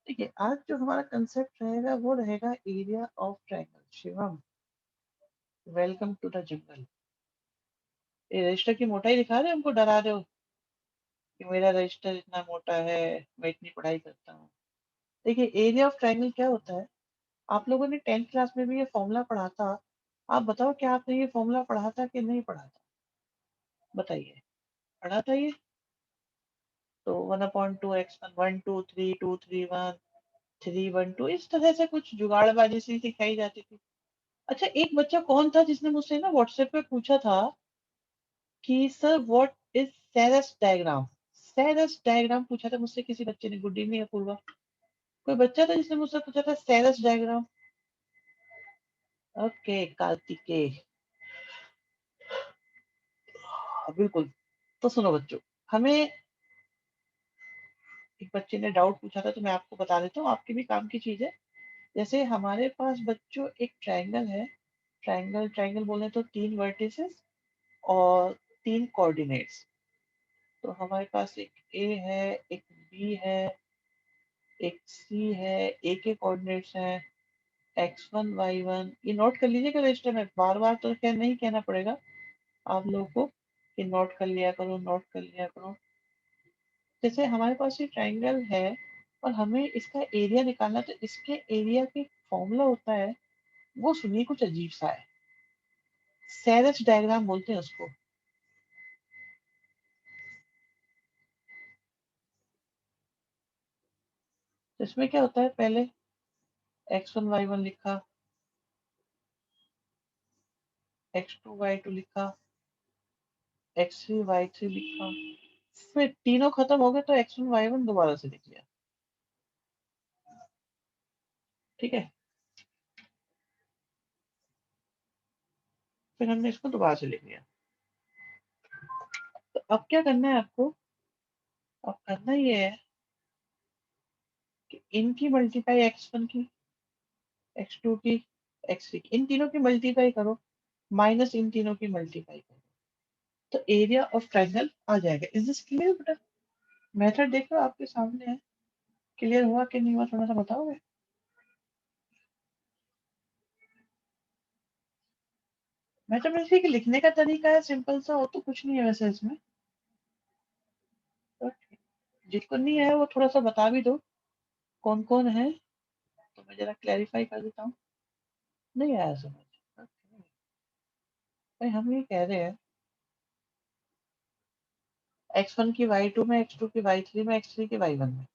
देखिए आज जो हमारा कंसेप्ट रहेगा वो रहेगा area of triangle. Shivam, welcome to the jungle. ये रजिस्टर की मोटाई दिखा रहे हो, हमको डरा रहे हो कि मेरा रजिस्टर इतना मोटा है, मैं इतनी पढ़ाई करता हूँ। देखिए एरिया ऑफ ट्रायंगल क्या होता है, आप लोगों ने 10th क्लास में भी ये फॉर्मूला पढ़ा था। आप बताओ क्या आपने ये फॉर्मूला पढ़ा था कि नहीं पढ़ा था? बताइए, पढ़ा था ये? तो 1/2 x1 1 2 3 2 3 1 3 1 2 इस तरह से कुछ जुगाड़बाजी सी सिखाई जाती थी। अच्छा, एक बच्चा कौन था जिसने मुझसे ना व्हाट्सएप पे पूछा था कि sir what is serous diagram? Serous diagram पूछा था मुझसे किसी बच्चे ने। Good evening Apurva. कोई बच्चा था जिसने मुझसे पूछा था सेरस डायग्राम। ओके कार्तिकेय, हाँ, बिल्कुल। तो सुनो बच्चों, हमें एक बच्चे ने डाउट पूछा था तो मैं आपको बता देता हूँ, आपके भी काम की चीज है। जैसे हमारे पास बच्चों एक ट्रायंगल है। ट्रायंगल ट्रायंगल बोले तो 3 वर्टिसेस और 3 कोऑर्डिनेट्स। तो हमारे पास एक ए है, एक बी है, एक सी है, ए के कोऑर्डिनेट्स हैं x1 y1। ये नोट कर लीजिएगा रजिस्टर में, बार बार तो क्या नहीं कहना पड़ेगा आप लोगों को कि नोट कर लिया करो, नोट कर लिया करो। जैसे हमारे पास ये ट्रायंगल है और हमें इसका एरिया निकालना, तो इसके एरिया की फॉर्मूला होता है, वो सुनिए कुछ अजीब सा है। सेरस डायग्राम बोलते हैं उसको। तो इसमें क्या होता है, पहले x1 y1 लिखा, x2 y2 लिखा, x3 y3 लिखा, फिर तीनों खत्म हो गए तो x1 y1 दोबारा से लिख लिया। ठीक है, फिर हमने इसको दोबारा से लिख लिया। तो अब क्या करना है आपको? अब करना ये है कि इनकी मल्टीप्लाई x1 की, x2 की, x3 की, इन तीनों की मल्टीप्लाई करो, माइनस इन तीनों की मल्टीप्लाई करो, तो एरिया ऑफ ट्रायंगल आ जाएगा। इज दिस क्लियर बेटा? मेथड देख लो आपके सामने है। क्लियर हुआ कि नहीं हुआ, थोड़ा सा बताओगे? मैथमेटिक्स के लिखने का तरीका है सिंपल सा, हो तो कुछ नहीं है वैसे इसमें। तो जिसको नहीं है वो थोड़ा सा बता भी दो कौन कौन है, तो मैं जरा क्लैरिफाई कर देता हूँ। नहीं आया समझ? Okay। भाई हम ये कह रहे हैं x1 की y2 में, x2 की y3 में, x3 की y1 में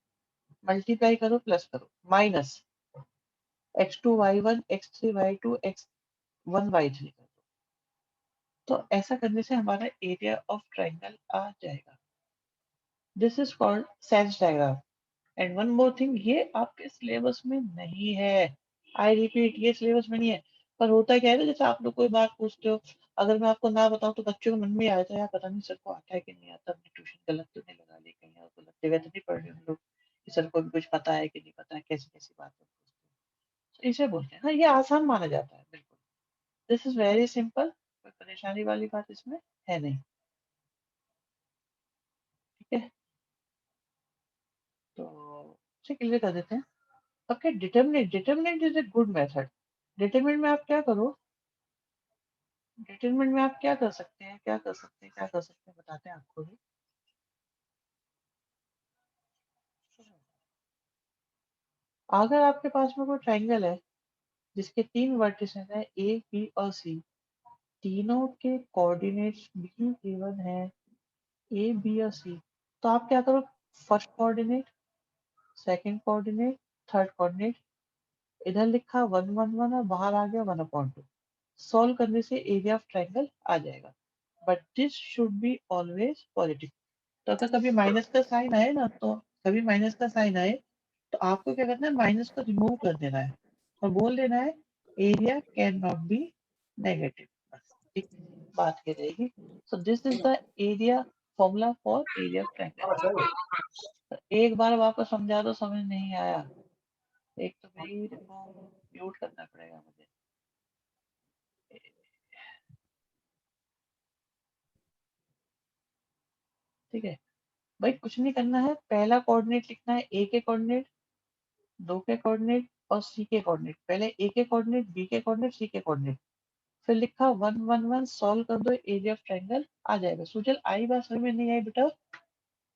मल्टीप्लाई करो, प्लस करो, minus x2 y1 x3 y2 x1 y3 करो। तो ऐसा करने से हमारा एरिया ऑफ ट्रायंगल आ जाएगा। This is called sense diagram. And one more thing, ये आपके सिलेबस में नहीं है। आई रिपीट, ये सिलेबस में नहीं है। पर होता क्या है ना, जैसे आप लोग कोई बात पूछते हो, अगर मैं आपको ना बताऊं तो बच्चों के मन में आ जाता है यार पता नहीं सर को आता है कि नहीं आता, अपनी ट्यूशन गलत तो नहीं लगा ली कहीं, और गलत जगह तो नहीं पढ़ रहे हम लोग कि सर को भी कुछ पता है कि नहीं पता है, कैसी कैसी बातें पूछते हैं। तो इसे बोलते हैं, हाँ ये आसान माना जाता है बिल्कुल। दिस इज वेरी सिंपल, कोई परेशानी वाली बात इसमें है नहीं। ठीक है, तो इसे क्लियर कर देते हैं। Okay, determinant, determinant is a good method. Determinant में आप क्या करो, डिटरमिनेंट में आप क्या कर सकते हैं, क्या कर सकते हैं, क्या कर सकते हैं, बताते हैं आपको भी। अगर आपके पास में कोई ट्रायंगल है जिसके 3 वर्टिसेस हैं ए बी और सी, तीनों के कोऑर्डिनेट्स भी गिवन है ए बी और सी, तो आप क्या करो, first coordinate, second coordinate, third coordinate, इधर लिखा 1 1 1 और बाहर आ गया 1/2। सॉल्व करने से एरिया ऑफ ट्रायंगल आ जाएगा। But this should be always positive. तो अगर कभी माइनस का साइन आए ना, तो कभी माइनस का साइन आए तो आपको क्या करना है, माइनस को रिमूव कर देना है और बोल देना है area can not be negative. बस एक बात कह रहेगी। सो this is the area formula for area of triangle. तो एक बार वापस समझा दो, समझ नहीं आया एक तो भाई देखो म्यूट करना पड़ेगा मुझे। ठीक है भाई, कुछ नहीं करना है, पहला कोऑर्डिनेट लिखना है ए के कोऑर्डिनेट, 2 के कोऑर्डिनेट और सी के कोऑर्डिनेट, पहले ए के कोऑर्डिनेट, बी के कोऑर्डिनेट, सी के कोऑर्डिनेट, फिर लिखा 1 1 1, सॉल्व कर दो, एरिया ऑफ ट्रायंगल आ जाएगा। सुजल आई बात समझ में नहीं आई बेटा?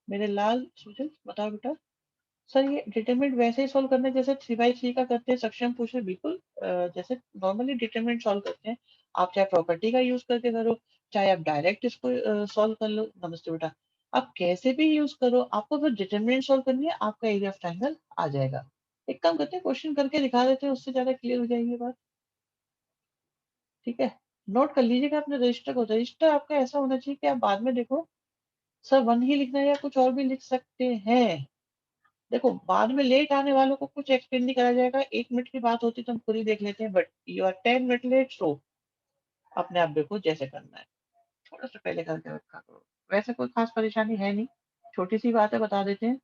मेरे लाल सुजल बताओ बेटा। सर ये डिटरमिनेंट वैसे ही सॉल्व करना है जैसे 3 by 3 का करते हैं, सक्षम पूछे बिल्कुल जैसे नॉर्मली डिटरमिनेंट सॉल्व करते हैं। आप चाहे प्रॉपर्टी का यूज करके करो, चाहे आप डायरेक्ट इसको सॉल्व कर लो। नमस्ते बेटा। आप कैसे भी यूज करो, आपको बस डिटरमिनेंट सॉल्व करनी है, आपका एरिया ऑफ ट्रायंगल आ जाएगा। एक काम करते हैं, क्वेश्चन करके दिखा देते हैं, उससे ज्यादा क्लियर हो जाएगी बात। ठीक है, नोट कर लीजिएगा अपने रजिस्टर को। रजिस्टर आपका ऐसा होना चाहिए कि आप बाद में देखो, सर 1 ही लिखना है या कुछ और भी लिख सकते हैं। देखो बाद में लेट आने वालों को कुछ एक्सप्लेन नहीं करा जाएगा, 1 मिनट की बात होती तो हम खुद ही देख लेते हैं, but you are 10 minute late, so अपने आप देखो जैसे करना है, थोड़ा सा पहले करके रखा करो। वैसे कोई खास परेशानी है नहीं, छोटी सी बात है, बता देते हैं।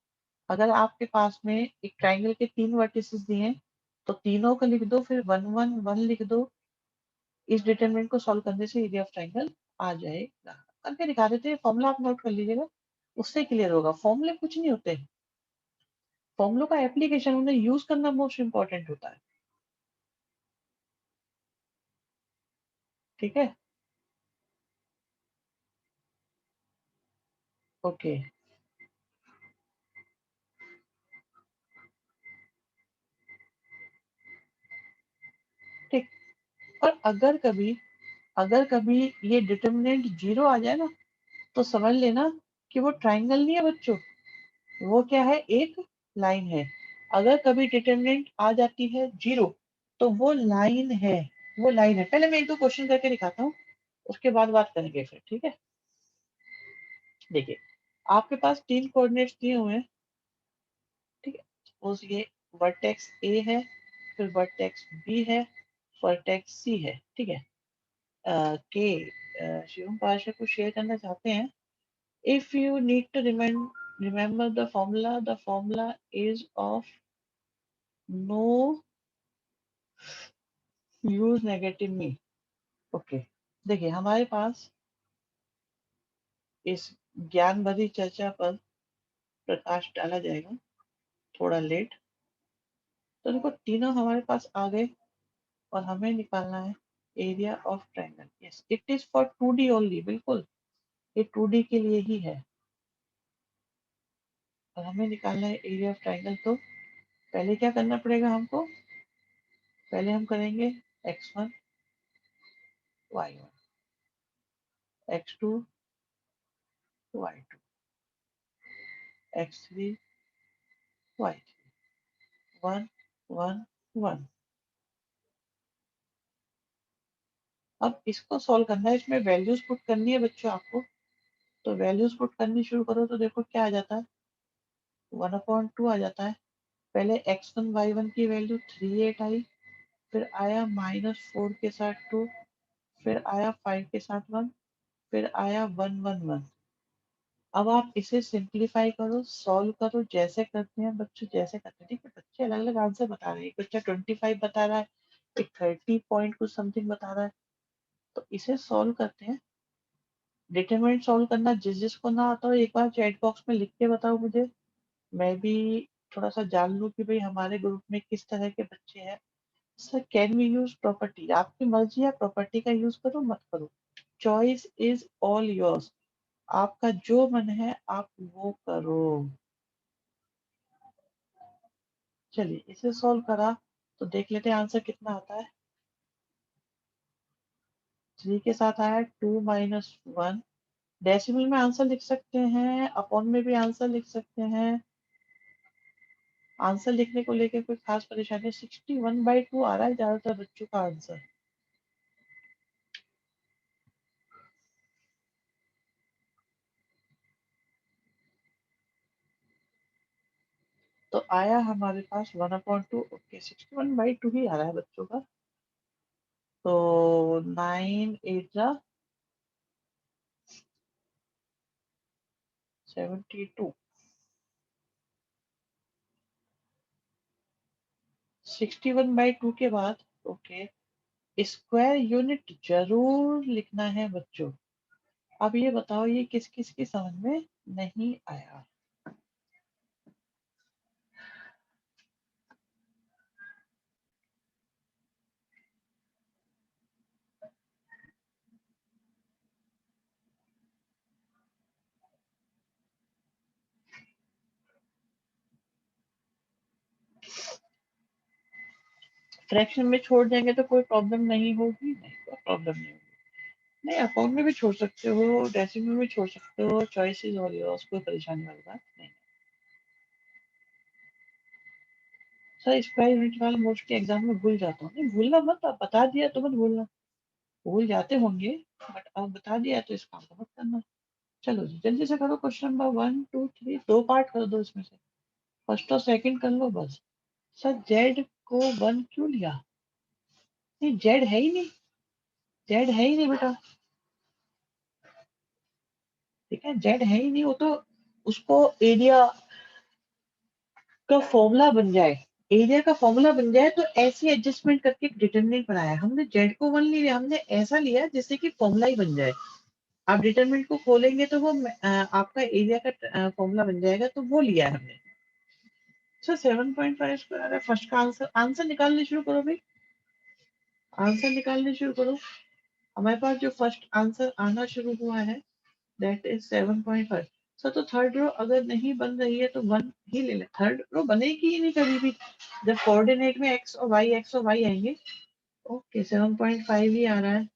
अगर आपके पास में एक ट्राइंगल के 3 वर्टिसेस दिए हैं, तो तीनों को लिख दो, फिर 1 1 1 लिख दो। इस डिटरमिनेंट को सॉल्व करने से एरिया ऑफ ट्राइंगल आ जाएगा। करके दिखा देते हैं, फॉर्मूला आप नोट कर लीजिएगा, उससे क्लियर होगा। फॉर्मूले कुछ नहीं होते, फॉर्मूलों का एप्लीकेशन, उन्हें यूज करना मोस्ट इंपॉर्टेंट होता है। ठीक है, ओके, ठीक। और अगर कभी ये डिटरमिनेंट 0 आ जाए ना, तो समझ लेना कि वो ट्राइंगल नहीं है बच्चों, वो क्या है, एक लाइन है। अगर कभी डिटरमिनेंट आ जाती है 0, तो वो लाइन है, वो लाइन है। पहले मैं एक दो क्वेश्चन करके दिखाता हूँ, उसके बाद बात करेंगे फिर। ठीक है, देखिए आपके पास 3 कोऑर्डिनेट्स दिए हुए हैं। ठीक है, सपोज ये वर्टेक्स ए है, फिर वर्टेक्स बी है, वर्टेक्स सी है। ठीक है, के शिवम पाशा को शेयर करना चाहते हैं। If you need to remember the formula is of no use negative me। Okay, देखिए हमारे पास इस ज्ञान भरी चर्चा पर प्रकाश डाला जाएगा थोड़ा लेट। तो देखो तीनों हमारे पास आ गए, और हमें निकालना है area of triangle. Yes, it is for 2D only, बिल्कुल ये 2D के लिए ही है, और हमें निकालना है एरिया ऑफ ट्रायंगल। तो पहले क्या करना पड़ेगा हमको, पहले हम करेंगे x1 y1, x2 y2, x3 y3, 1 1 1। अब इसको सॉल्व करना है, इसमें वैल्यूज पुट करनी है बच्चों आपको। तो वैल्यूज पुट करनी शुरू करो, तो देखो क्या आ जाता है, 1/2 आ जाता है। पहले x1 y1 की वैल्यू 38 आई, फिर आया -4 के साथ 2, फिर आया 5 के साथ 1, फिर आया 1 1 1। अब आप इसे सिंप्लीफाई करो, सॉल्व करो, जैसे करते हैं बच्चों, जैसे करते हैं। ठीक है, बच्चे अलग अलग आंसर बता रहे हैं, एक बच्चा 25 बता रहा है, एक 30 पॉइंट कुछ समथिंग बता रहा है। तो इसे सॉल्व करते हैं। डिटरमिनेंट सॉल्व करना जिस जिसको ना आता हो, एक बार चैट बॉक्स में लिख के बताओ मुझे, मैं भी थोड़ा सा जान लूं कि भाई हमारे ग्रुप में किस तरह के बच्चे हैं। Sir can we use property, आपकी मर्जी है, प्रॉपर्टी का यूज करो मत करो, चॉइस इज ऑल योर्स। आपका जो मन है आप वो करो। चलिए इसे सॉल्व करा, तो देख लेते हैं आंसर कितना आता है। 3 के साथ आया 2 - 1। डेसिमल में आंसर लिख सकते हैं, अपॉन में भी आंसर लिख सकते हैं। आंसर लिखने को लेकर कोई खास परेशानी, 61/2 आ रहा है ज्यादातर बच्चों का आंसर। तो आया हमारे पास 1/2। ओके, 61/2 ही आ रहा है बच्चों का। तो 9 8 72, 61/2 के बाद ओके, स्क्वायर यूनिट जरूर लिखना है बच्चों। अब ये बताओ, ये किस किस की समझ में नहीं आया? फ्रैक्शन में छोड़ देंगे तो कोई प्रॉब्लम नहीं होगी, नहीं कोई प्रॉब्लम नहीं होगी। नहीं, अकाउंट में भी छोड़ सकते हो, डेसिमल में भी छोड़ सकते हो, चॉइसेस और योर्स, कोई परेशानी वाली बात नहीं। सर स्क्वायर यूनिट वाला मोस्टली एग्जाम में भूल जाता हूँ। नहीं भूलना मत, आप बता दिया तो मत भूलना। भूल जाते होंगे बट अब बता दिया तो इस काम को मत करना। चलो जी जल्दी से करो, क्वेश्चन नंबर 1 2 3, दो पार्ट कर दो इसमें से, फर्स्ट और सेकंड कर लो बस। सर जेड को 1 क्यों लिया? नहीं जेड है ही नहीं, जेड है ही नहीं बेटा। ठीक है, जेड है ही नहीं, वो तो उसको एरिया का फॉर्मूला बन जाए, एरिया का फॉर्मूला बन जाए तो ऐसी एडजस्टमेंट करके डिटरमिनेंट बनाया हमने। जेड को 1 नहीं लिया हमने, ऐसा लिया जिससे कि फॉर्मूला ही बन जाए। आप डिटरमिनेंट को खोलेंगे तो वो आपका एरिया का फॉर्मूला बन जाएगा, तो वो लिया है हमने। सर 7.5 स्क्वायर है, फर्स्ट का आंसर, आंसर निकालने शुरू करो भाई, आंसर निकालने शुरू करो। हमारे पास जो फर्स्ट आंसर आना शुरू हुआ है दैट इज 7.5। सर तो थर्ड रो अगर नहीं बन रही है तो 1 ही ले ले, थर्ड रो बनेगी ही नहीं कभी भी। जब कोऑर्डिनेट में एक्स और वाई आएंगे। ओके 7.5 ही आ रहा है।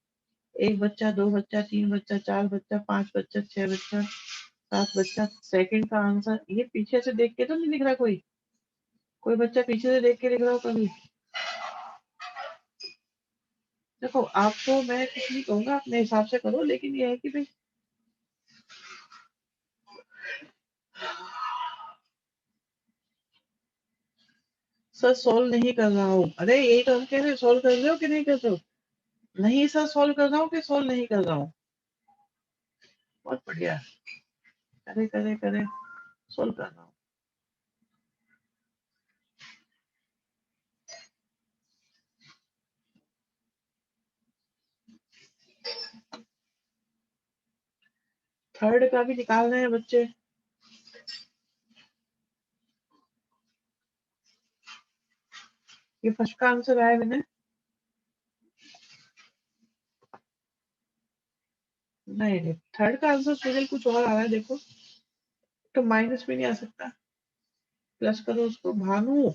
एक बच्चा, दो बच्चा, तीन बच्चा, चार बच्चा, पांच बच्चा, छह बच्चा, सात बच्चा। सेकंड का आंसर ये पीछे से देख के तो नहीं लिख रहा कोई? कोई बच्चा पीछे से देख के लिख रहा हो कभी? देखो आपको मैं कुछ नहीं कहूंगा, अपने हिसाब से करो, लेकिन ये है कि भाई सर सोल्व नहीं कर रहा हूँ। अरे यही तो हम कह रहे, सोल्व कर रहे हो कि नहीं कर रहे हो? नहीं सर सोल्व कर रहा हूँ कि सोल्व नहीं कर रहा हूँ? बहुत बढ़िया, करे करे करे, सोल्व कर रहा हूँ। थर्ड का भी निकाल रहे हैं बच्चे। ये फर्स्ट का आंसर आया मैंने, नहीं नहीं थर्ड का आंसर सुनील कुछ और आ रहा है देखो, तो माइनस में नहीं आ सकता, प्लस करो उसको भानु।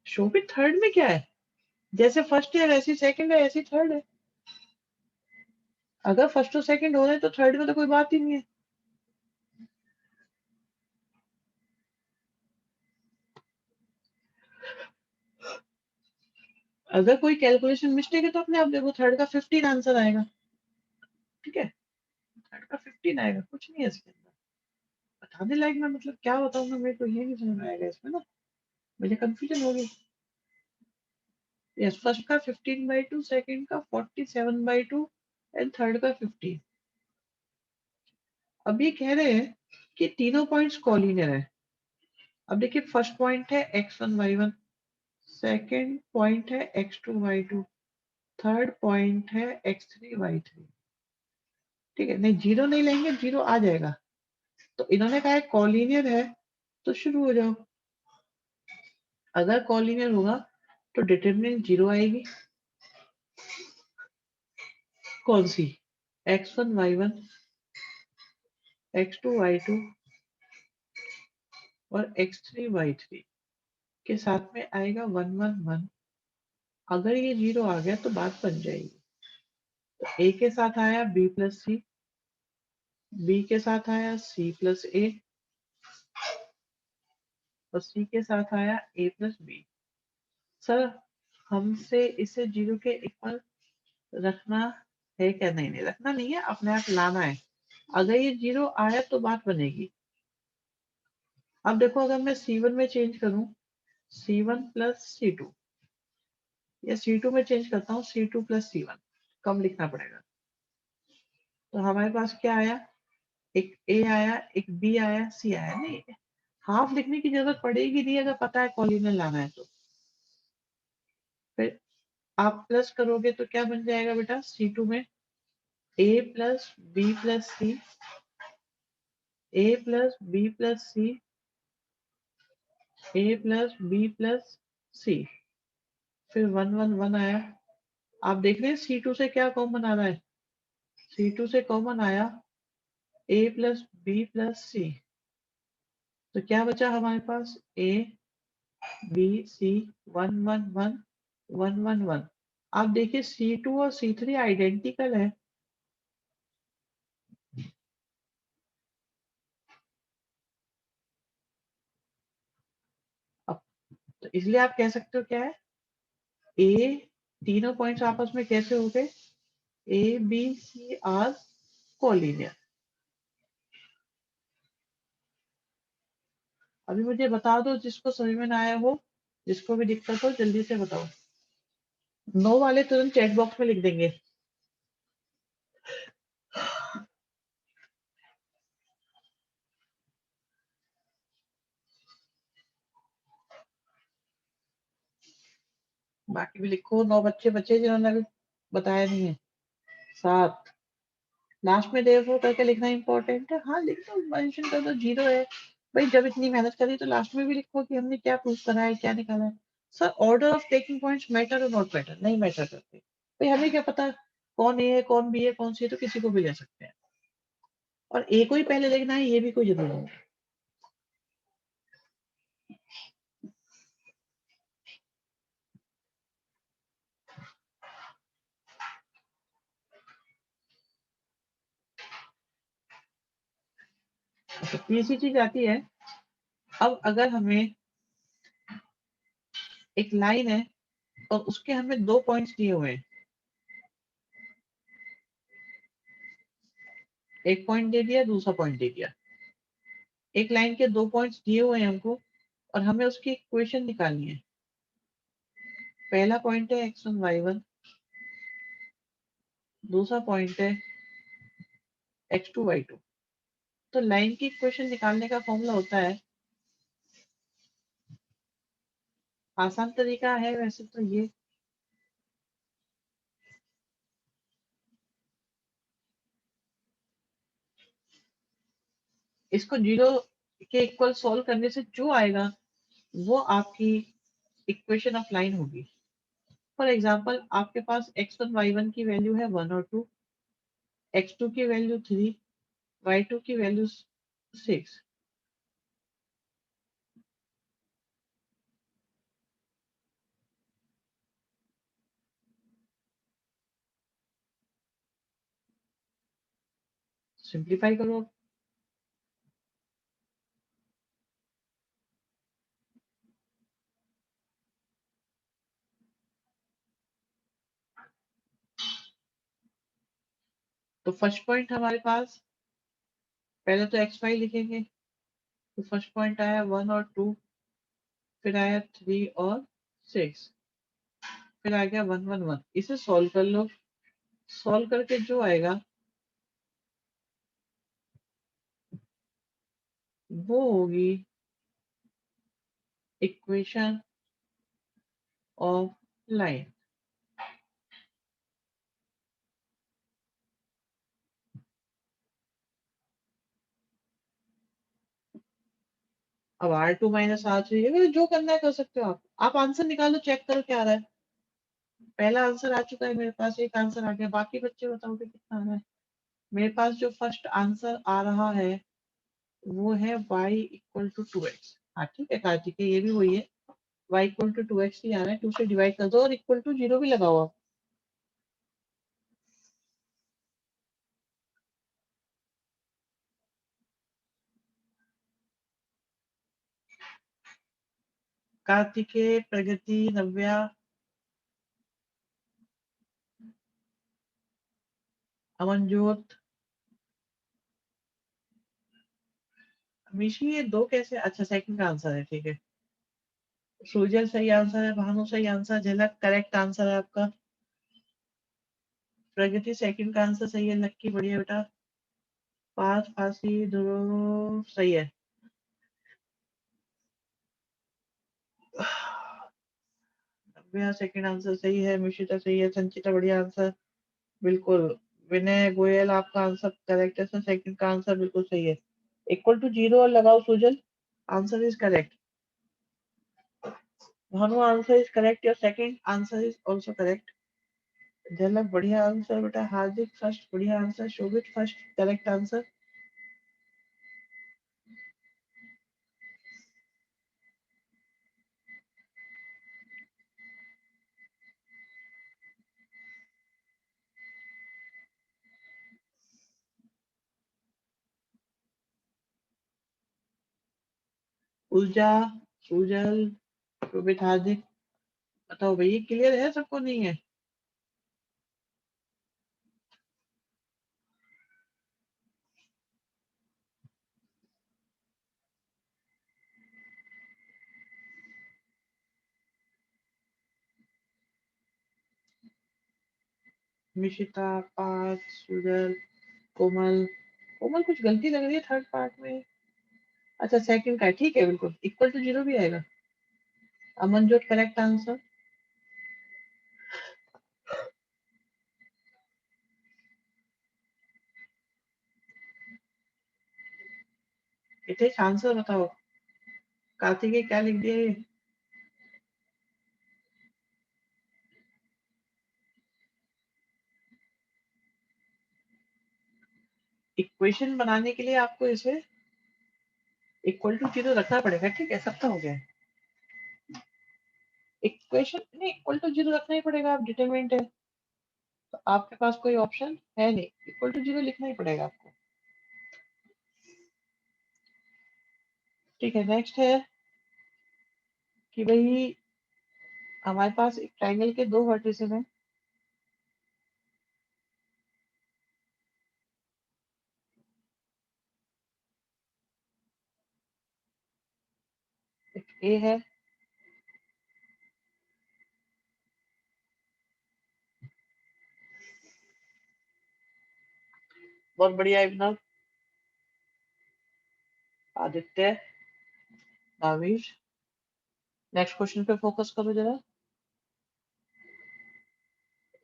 शोभित थर्ड में क्या है? जैसे फर्स्ट है वैसी सेकंड है, ऐसी थर्ड है। अगर फर्स्ट और सेकंड हो रहे हैं तो थर्ड में तो कोई बात ही नहीं है। अगर कोई कैलकुलेशन मिस्टेक है तो अपने आप देखो, थर्ड का 15 आंसर आएगा। ठीक है, थर्ड का 15 आएगा, कुछ नहीं है इसके अंदर। बताने लायक मैं मतलब क्या बताऊंगा, मेरे को ये नहीं समझ में आएगा इसमें ना, मुझे कंफ्यूजन हो गई। यस फर्स्ट का 15/2, सेकंड का 47/2 एंड थर्ड का 50। अब ये कह रहे हैं कि तीनों पॉइंट्स कॉलिनियर है। अब देखिए फर्स्ट पॉइंट है x1 y1, सेकंड पॉइंट है x2 y2, थर्ड पॉइंट है x3 y3। ठीक है, नहीं जीरो नहीं लेंगे, जीरो आ जाएगा। तो इन्होंने कहा है कॉलिनियर है, तो शुरू हो जाओ। अगर कॉलिनियर होगा तो डिटरमिनेंट जीरो आएगी। कौन सी? x1 y1, x2 y2 और x3 y3 के साथ में आएगा 1 1 1। अगर ये जीरो आ गया तो बात बन जाएगी। तो ए के साथ आया बी प्लस सी, बी के साथ आया सी प्लस ए, और सी के साथ आया ए प्लस बी। सर हमसे इसे जीरो के इक्वल रखना है क्या? नहीं नहीं रखना नहीं है, अपने आप लाना है। अगर ये जीरो आया तो बात बनेगी। अब देखो अगर मैं C1 में चेंज करूं, C1 प्लस C2, या C2 में चेंज करता हूँ C2 प्लस C1, कम लिखना पड़ेगा। तो हमारे पास क्या आया? एक ए आया, एक बी आया, सी आया। नहीं हाफ लिखने की जरूरत पड़ेगी नहीं अगर पता है कॉलिनल लाना है तो। फिर आप प्लस करोगे तो क्या बन जाएगा बेटा? C2 में ए प्लस बी प्लस सी, ए प्लस बी प्लस सी, ए प्लस बी प्लस सी। फिर 1 1 1 आया। आप देख रहे हैं C2 से क्या कॉमन आ रहा है? C2 से कॉमन आया ए प्लस बी प्लस सी। तो क्या बचा हमारे पास? ए बी सी 1 1 1 1 1 1। आप देखिए C2 और C3 आइडेंटिकल है। अब तो इसलिए आप कह सकते हो क्या है, ए तीनों पॉइंट्स आपस में कैसे हो गए? A B C are collinear. अभी मुझे बता दो जिसको समझ में ना आया हो, जिसको भी दिक्कत हो जल्दी से बताओ। नो वाले तुरंत चैट बॉक्स में लिख देंगे। बाकी भी लिखो। 9 बच्चे बचे जिन्होंने अभी बताया नहीं है। 7। लास्ट में देयरफॉर करके लिखना इंपॉर्टेंट है। हाँ लिख दो, मेंशन कर दो 0 है। भाई जब इतनी मेहनत करी तो लास्ट में भी लिखो कि हमने क्या प्रूफ करा है, क्या निकाला है। Sir order of taking points matter और नॉट मैटर, नहीं मैटर करते। भाई हमें क्या पता कौन ए है कौन बी है कौन सी है, तो किसी को भी ले सकते हैं। और ए को ही पहले लिखना है ये भी कोई जरूरी नहीं। तो तीसरी चीज आती है, अब अगर हमें एक लाइन है और उसके हमें 2 पॉइंट्स दिए हुए हैं, एक पॉइंट दे दिया दूसरा पॉइंट दे दिया। एक लाइन के 2 पॉइंट्स दिए हुए हैं हमको और हमें उसकी इक्वेशन निकालनी है। पहला पॉइंट है x1 y1, दूसरा पॉइंट है x2 y2। तो लाइन की इक्वेशन निकालने का फॉर्मूला होता है, आसान तरीका है वैसे तो ये, इसको 0 के इक्वल सॉल्व करने से जो आएगा वो आपकी इक्वेशन ऑफ लाइन होगी। फॉर एग्जाम्पल आपके पास x1 y1 की वैल्यू है 1 और 2, x2 की वैल्यू 3, y2 की वैल्यू 6। सिंप्लीफाई करो। तो फर्स्ट पॉइंट हमारे पास, पहले तो एक्स वाई लिखेंगे। तो फर्स्ट पॉइंट आया 1 और 2, फिर आया 3 और 6, फिर आ गया 1 1 1। इसे सॉल्व कर लो। सॉल्व करके जो आएगा वो होगी इक्वेशन ऑफ लाइन। अब R2 माइनस R3 है, जो करना है कर सकते हो आप आंसर निकालो, चेक करो क्या आ रहा है। पहला आंसर आ चुका है मेरे पास, एक आंसर आ गया, बाकी बच्चे बताओ कि कितना आ रहा है। मेरे पास जो फर्स्ट आंसर आ रहा है वो है y इक्वल टू 2x। हाँ ठीक है कार्तिक, ये भी वही है, y इक्वल टू 2x ही आ रहा है। 2 से डिवाइड कर दो और इक्वल टू 0 भी लगाओ आप। कार्तिकेय, प्रगति, नव्या, अमनजोत, मिशी, ये दो कैसे? अच्छा सेकंड का आंसर है, ठीक है। सुजल सही आंसर है, भानु सही आंसर, झलक करेक्ट आंसर है आपका। प्रगति सेकंड का आंसर सही है, लक्की बढ़िया बेटा। पास फांसी ध्रुव सही है। नव्या सेकंड आंसर सही है, मिशिता सही है, संचिता बढ़िया आंसर बिल्कुल। विनय गोयल आपका आंसर करेक्ट है सर, सेकंड का आंसर बिल्कुल सही है। इक्वल टू 0 और लगाओ Sujal, answer is correct. Bhanu answer is correct, your second answer is also correct. झलक बढ़िया आंसर बेटा, हार्दिक फर्स्ट बढ़िया आंसर, शोभित फर्स्ट करेक्ट आंसर। उलझा, सूजल, शोभित हार्दिक। बताओ भाई, क्लियर है सबको? नहीं है? मिशिता, पार्थ, सुजल, कोमल। कोमल कुछ गलती लग रही है थर्ड पार्ट में। अच्छा, सेकंड का है, ठीक है, बिल्कुल इक्वल टू जीरो भी आएगा। Amanjot correct answer. Itesh answer बताओ। कार्तिकेय क्या लिख दिया ये? इक्वेशन बनाने के लिए आपको इसे इक्वल टू जीरो रखना पड़ेगा, ठीक है, सबका हो गया। इक्वेशन नहीं, इक्वल टू जीरो रखना ही पड़ेगा, आप डिटरमिनेंट है तो आपके पास कोई ऑप्शन है नहीं, इक्वल टू जीरो लिखना ही पड़ेगा आपको। ठीक है, नेक्स्ट है कि भाई हमारे पास एक ट्राइंगल के दो वर्टिसेस हैं। एक ए है, बहुत बढ़िया इब्ना, आदित्य, दाविश। नेक्स्ट क्वेश्चन पे फोकस करो जरा।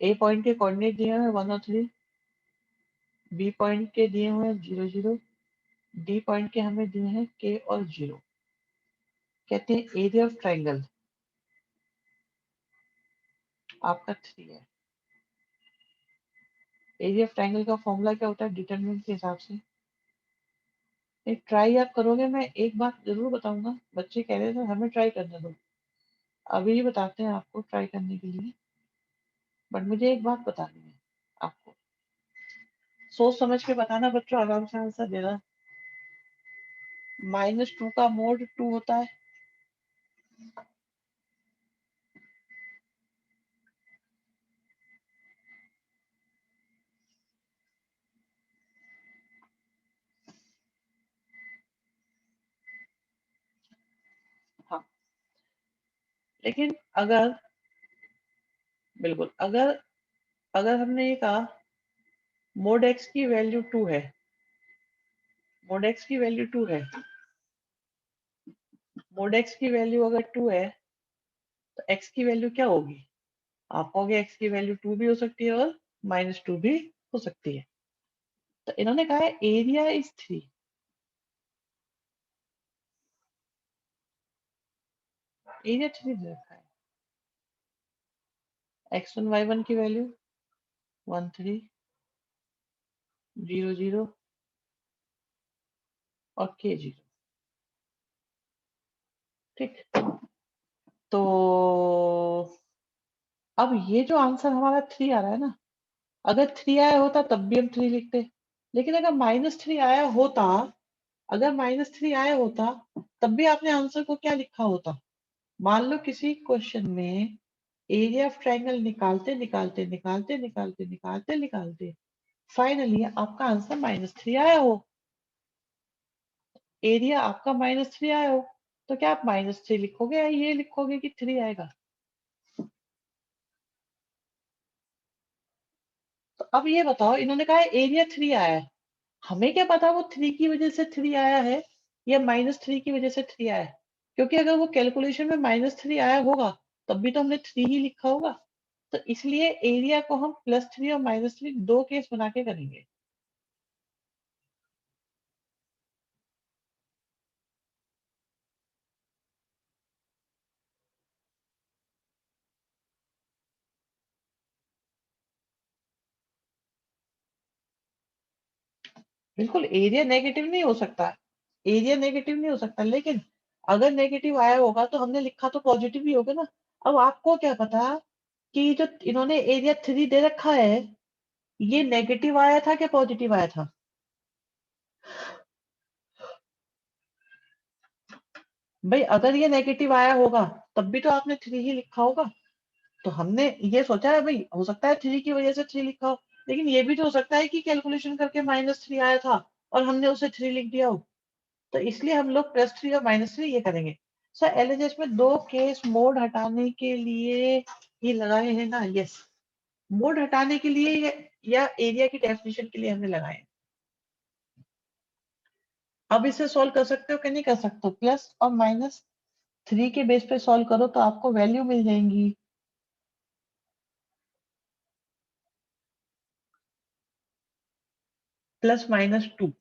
ए पॉइंट के कोऑर्डिनेट दिए हुए हैं 1 और 3, बी पॉइंट के दिए हुए हैं 0 0, डी पॉइंट के हमें दिए हैं के और 0। कहते हैं एरिया ऑफ ट्राइंगल आपका 3 है। एरिया ऑफ ट्राइंगल का फॉर्मूला क्या होता है डिटरमिनेंट के हिसाब से? एक ट्राई आप करोगे, मैं एक बात जरूर बताऊंगा, बच्चे कह रहे थे हमें ट्राई करने दो, अभी बताते हैं आपको ट्राई करने के लिए। बट मुझे एक बात बतानी है आपको, सोच समझ के बताना बच्चों, आराम से आंसर देना। -2 का मोड 2 होता है। हाँ, लेकिन अगर, बिल्कुल, अगर अगर हमने ये कहा मोड एक्स की वैल्यू 2 है, मोड एक्स की वैल्यू 2 है, मोड एक्स की वैल्यू अगर 2 है तो एक्स की वैल्यू क्या होगी? आप कहोगे एक्स की वैल्यू 2 भी हो सकती है और -2 भी हो सकती है। तो इन्होंने कहा है एरिया इज 3। एरिया 3 दे रखा है। x1 y1 की वैल्यू 1 3 0 0 और k 0। ठीक, तो अब ये जो आंसर हमारा 3 आ रहा है ना, अगर 3 आया होता तब भी हम 3 लिखते, लेकिन अगर -3 आया होता, अगर -3 आया होता तब भी आपने आंसर को क्या लिखा होता? मान लो किसी क्वेश्चन में एरिया ऑफ ट्राइंगल निकालते निकालते निकालते निकालते निकालते निकालते फाइनली आपका आंसर -3 आया हो, एरिया आपका -3 आया हो, तो क्या आप -3 लिखोगे या ये लिखोगे कि 3 आएगा? तो अब ये बताओ, इन्होंने कहा एरिया 3 आया है, हमें क्या पता वो 3 की वजह से 3 आया है या -3 की वजह से 3 आया है? क्योंकि अगर वो कैलकुलेशन में -3 आया होगा तब भी तो हमने 3 ही लिखा होगा। तो इसलिए एरिया को हम +3 और -3 दो केस बना के करेंगे। बिल्कुल एरिया नेगेटिव नहीं हो सकता, एरिया नेगेटिव नहीं हो सकता, लेकिन अगर नेगेटिव आया होगा तो हमने लिखा तो पॉजिटिव ही होगा ना। अब आपको क्या पता कि जो इन्होंने एरिया 3 दे रखा है ये नेगेटिव आया था क्या पॉजिटिव आया था? भाई अगर ये नेगेटिव आया होगा तब भी तो आपने 3 ही लिखा होगा। तो हमने ये सोचा है भाई हो सकता है 3 की वजह से 3 लिखा हो, लेकिन ये भी तो हो सकता है कि कैलकुलेशन करके -3 आया था और हमने उसे 3 लिख दिया हो। तो इसलिए हम लोग +3 और -3 ये करेंगे। सर एलएचएस में 2 केस मोड हटाने के लिए ये लगाए हैं ना? यस, मोड हटाने के लिए या एरिया की डेफिनेशन के लिए हमने लगाए हैं। अब इसे सॉल्व कर सकते हो कि नहीं कर सकते हो? प्लस और -3 के बेस पे सॉल्व करो तो आपको वैल्यू मिल जाएंगी। +-2।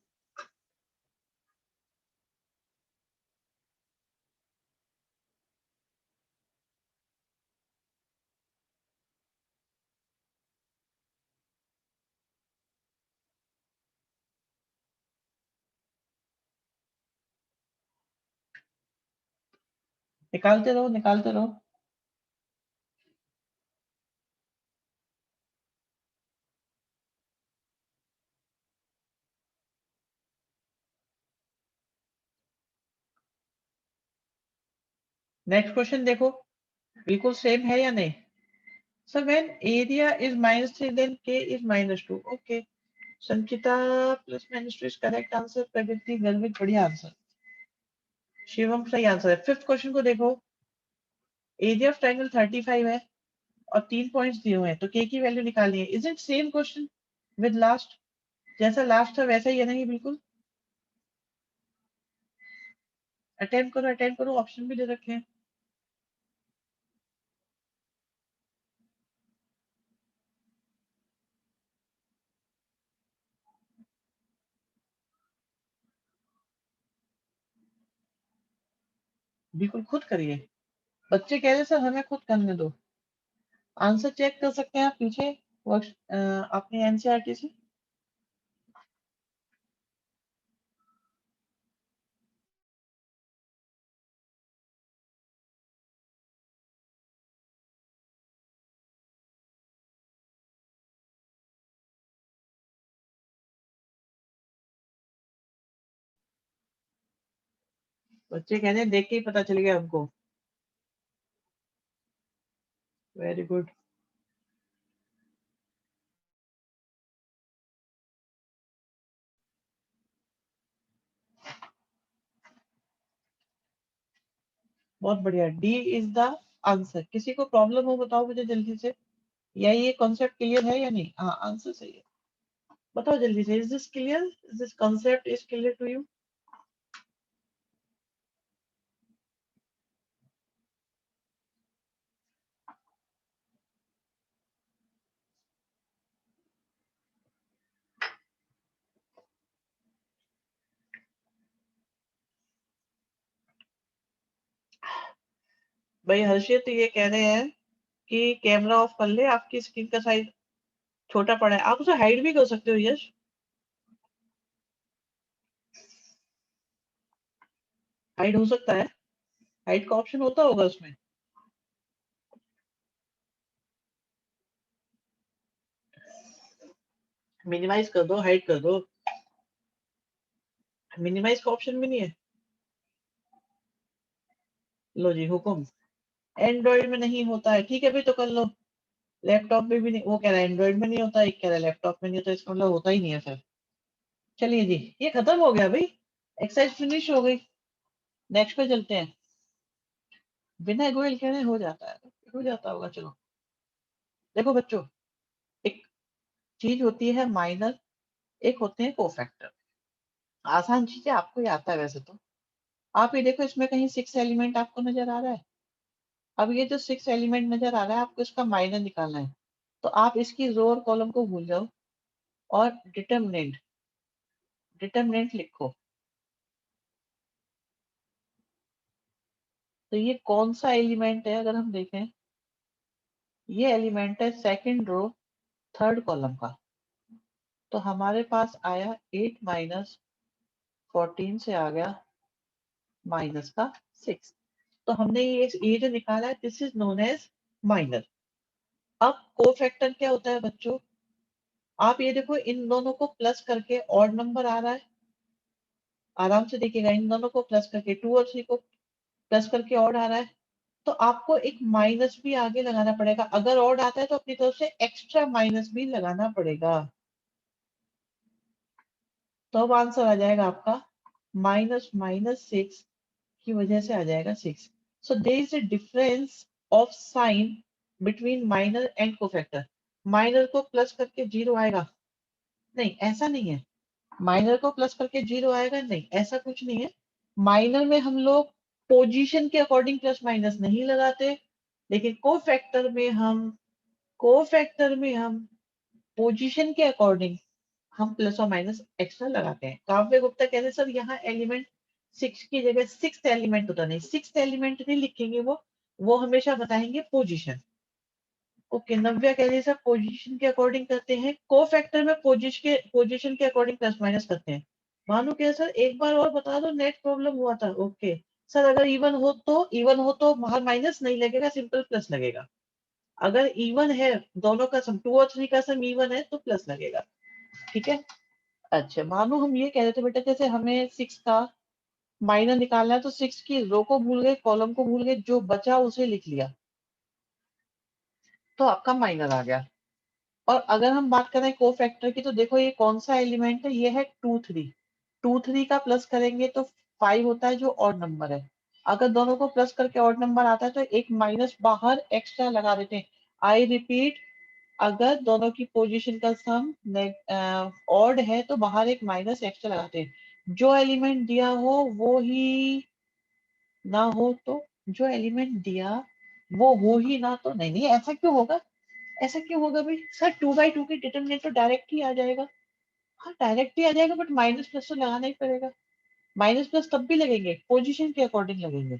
निकालते रहो निकालते रहो। नेक्स्ट क्वेश्चन देखो, बिल्कुल सेम है या नहीं? So when area is -3 then k is -2. Okay. Sanchita +-2 is correct answer. प्रगति गर्वित बढ़िया आंसर। शिवम सही आंसर है। फिफ्थ क्वेश्चन को देखो, एरिया ऑफ ट्रायंगल 35 है और 3 पॉइंट्स दिए हुए हैं तो k की वैल्यू निकालनी है। Is it same question with last? जैसा लास्ट था वैसा ही है ना ये बिल्कुल? अटेम्प्ट करो, ऑप्शन भी दे रखे हैं। बिल्कुल खुद करिए। बच्चे कह रहे सर हमें खुद करने दो। आंसर चेक कर सकते हैं आप पीछे अपनी एनसीईआरटी से। बच्चे कह रहे हैं देख के ही पता चल गया हमको। Very good. बहुत बढ़िया, डी इज द आंसर। किसी को प्रॉब्लम हो बताओ मुझे जल्दी से, या ये कॉन्सेप्ट क्लियर है या नहीं? हाँ आंसर सही है, बताओ जल्दी से। Is this clear? Is this concept is clear to you? भाई हर्षित तो ये कह रहे हैं कि कैमरा ऑफ कर ले, आपकी स्क्रीन का साइज छोटा पड़ा है। आप उसे हाइड भी कर सकते हो यश, हाइड हो सकता है। हाइड का ऑप्शन होता होगा उसमें। मिनिमाइज कर दो, हाइड कर दो। मिनिमाइज का ऑप्शन भी नहीं है? लो जी हुकुम। एंड्रॉइड में नहीं होता है, ठीक है भाई तो कर लो। लैपटॉप में भी नहीं, वो कह रहा है एंड्रॉइड में नहीं होता, एक कह रहा है लैपटॉप में नहीं होता, इसका मतलब होता ही नहीं है फिर। चलिए जी, ये खत्म हो गया भाई, एक्सरसाइज फिनिश हो गई। नेक्स्ट पे चलते हैं। बिना गोयल कहने हो जाता है, हो जाता होगा। चलो देखो बच्चों, एक चीज होती है माइनर, एक होते हैं कोफैक्टर। आसान चीजें आपको ही आता है वैसे तो। आप ये देखो, इसमें कहीं 6 एलिमेंट आपको नजर आ रहा है। अब ये जो 6 एलिमेंट नजर आ रहा है आपको इसका माइनर निकालना है। तो आप इसकी रो और कॉलम को भूल जाओ और डिटर्मिनेंट, डिटर्मिनेंट लिखो। तो ये कौन सा एलिमेंट है अगर हम देखें, ये एलिमेंट है सेकंड रो थर्ड कॉलम का। तो हमारे पास आया 8 माइनस 14 से आ गया माइनस का 6। तो हमने ये जो निकाला है this is known as minor. अब कोफैक्टर क्या होता है बच्चों? आप ये देखो, इन दोनों को प्लस करके ऑड नंबर आ रहा है, आराम से देखिएगा, इन दोनों को प्लस करके 2 और 3 को प्लस करके ऑड आ रहा है, तो आपको एक माइनस भी आगे लगाना पड़ेगा। अगर ऑड आता है तो अपनी तरफ से एक्स्ट्रा माइनस भी लगाना पड़ेगा। तो अब आंसर आ जाएगा आपका माइनस माइनस सिक्स की वजह से आ जाएगा six. So there is a difference of sign between minor and cofactor. Minor को प्लस करके जीरो आएगा? नहीं, ऐसा नहीं है। माइनर को प्लस करके जीरो आएगा? नहीं, ऐसा कुछ नहीं है। माइनर में हम लोग पोजीशन के अकॉर्डिंग प्लस माइनस नहीं लगाते, लेकिन कोफैक्टर में हम पोजीशन के अकॉर्डिंग हम प्लस और माइनस एक्स्ट्रा लगाते हैं। काव्य गुप्ता कहते हैं सर यहाँ एलिमेंट सिक्स की जगह सिक्स एलिमेंट होता नहीं, सिक्स एलिमेंट नहीं लिखेंगे, वो हमेशा बताएंगे पोजीशन। ओके, नव्या कह रही है सर पोजीशन के अकॉर्डिंग करते हैं, को फैक्टर में पोजीशन के अकॉर्डिंग प्लस माइनस करते हैं। भानु क्या सर एक बार और बता दो, नेट प्रॉब्लम हुआ था। ओके सर, अगर इवन हो तो बाहर माइनस नहीं लगेगा, सिंपल प्लस लगेगा। अगर इवन है, दोनों का सम टू और थ्री का सम इवन है तो प्लस लगेगा। ठीक है। अच्छा भानु, हम ये कह रहे थे बेटा, जैसे हमें सिक्स का माइनर निकालना है तो सिक्स की रो को भूल गए, कॉलम को भूल गए, जो बचा उसे लिख लिया तो आपका माइनर आ गया। और अगर हम बात करें को फैक्टर की, तो देखो ये कौन सा एलिमेंट है, ये है टू थ्री। टू थ्री का प्लस करेंगे तो फाइव होता है, जो ऑड नंबर है। अगर दोनों को प्लस करके ऑड नंबर आता है तो एक माइनस बाहर एक्स्ट्रा लगा देते हैं। आई रिपीट, अगर दोनों की पोजीशन का सम ऑड है तो बाहर एक माइनस एक्स्ट्रा लगाते हैं। जो एलिमेंट दिया वो ही ना हो तो, जो एलिमेंट दिया वो हो ही ना तो नहीं। नहीं, ऐसा क्यों होगा? ऐसा क्यों होगा भाई? सर टू बाई टू की डिटर्मिनेंट तो डायरेक्ट ही आ जाएगा। हाँ, डायरेक्ट ही आ जाएगा, बट माइनस प्लस तो लगाना ही पड़ेगा। माइनस प्लस तब भी लगेंगे, पोजीशन के अकॉर्डिंग लगेंगे।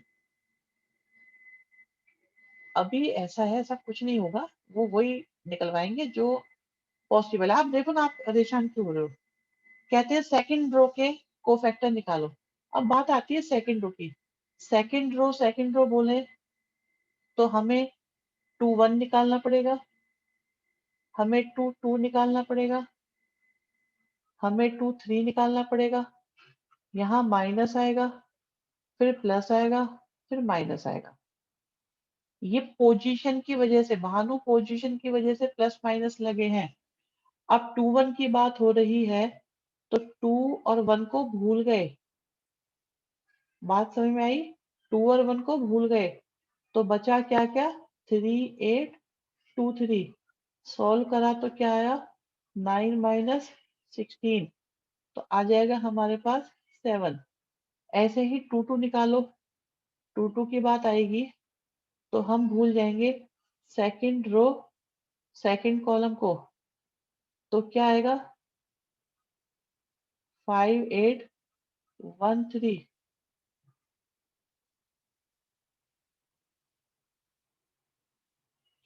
अभी ऐसा है, ऐसा कुछ नहीं होगा, वो वही निकलवाएंगे जो पॉसिबल है। आप देखो ना, आप परेशान क्यों हो रहे हो? कहते हैं सेकंड रो के कोफैक्टर निकालो। अब बात आती है सेकंड रो की। सेकंड रो बोले तो हमें टू वन निकालना पड़ेगा, हमें टू टू निकालना पड़ेगा, हमें टू थ्री निकालना पड़ेगा। यहाँ माइनस आएगा, फिर प्लस आएगा, फिर माइनस आएगा। ये पोजीशन की वजह से, भानु पोजीशन की वजह से प्लस माइनस लगे हैं। अब टू वन की बात हो रही है तो टू और वन को भूल गए। बात समझ में आई? टू और वन को भूल गए तो बचा क्या क्या? Three, eight, two, three. Solve करा तो क्या आया? नाइन माइनस सिक्सटीन, तो आ जाएगा हमारे पास सेवन। ऐसे ही टू टू निकालो, टू टू की बात आएगी तो हम भूल जाएंगे सेकंड रो सेकंड कॉलम को, तो क्या आएगा? Five, eight, one, three.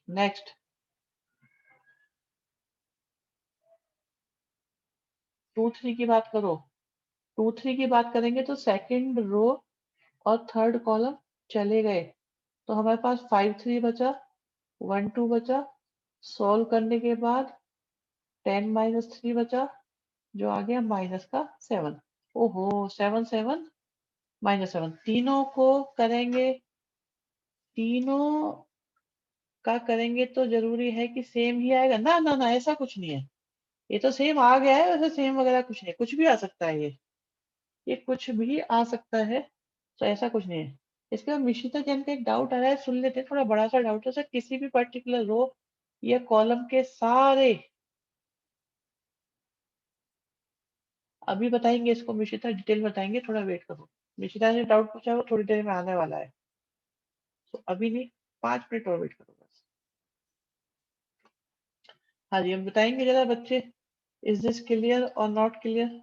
Next two three की बात करो। टू थ्री की बात करेंगे तो सेकंड रो और थर्ड कॉलम चले गए, तो हमारे पास फाइव थ्री बचा, वन टू बचा। सॉल्व करने के बाद टेन माइनस थ्री बचा, जो आ गया माइनस का सेवन। ओहो, सेवन सेवन माइनस सेवन, तीनों को करेंगे, तीनों का करेंगे तो जरूरी है कि सेम ही आएगा? ना ना ना, ऐसा कुछ नहीं है। ये तो सेम आ गया है, वैसे सेम वगैरह कुछ नहीं, कुछ भी आ सकता है ये कुछ भी आ सकता है। तो ऐसा कुछ नहीं है। इसके बाद मिशिता जैन का एक डाउट आ रहा है, सुन लेते हैं, थोड़ा बड़ा सा डाउट है सर। किसी भी पर्टिकुलर रो या कॉलम के सारे, अभी बताएंगे इसको मिशिता, डिटेल बताएंगे, थोड़ा वेट करो। मिशिता ने डाउट पूछा, वो थोड़ी देर में आने वाला है, तो अभी नहीं, 5 मिनट और वेट करो बस। हाँ जी, हम बताएंगे जरा बच्चे, इज दिस क्लियर और नॉट क्लियर?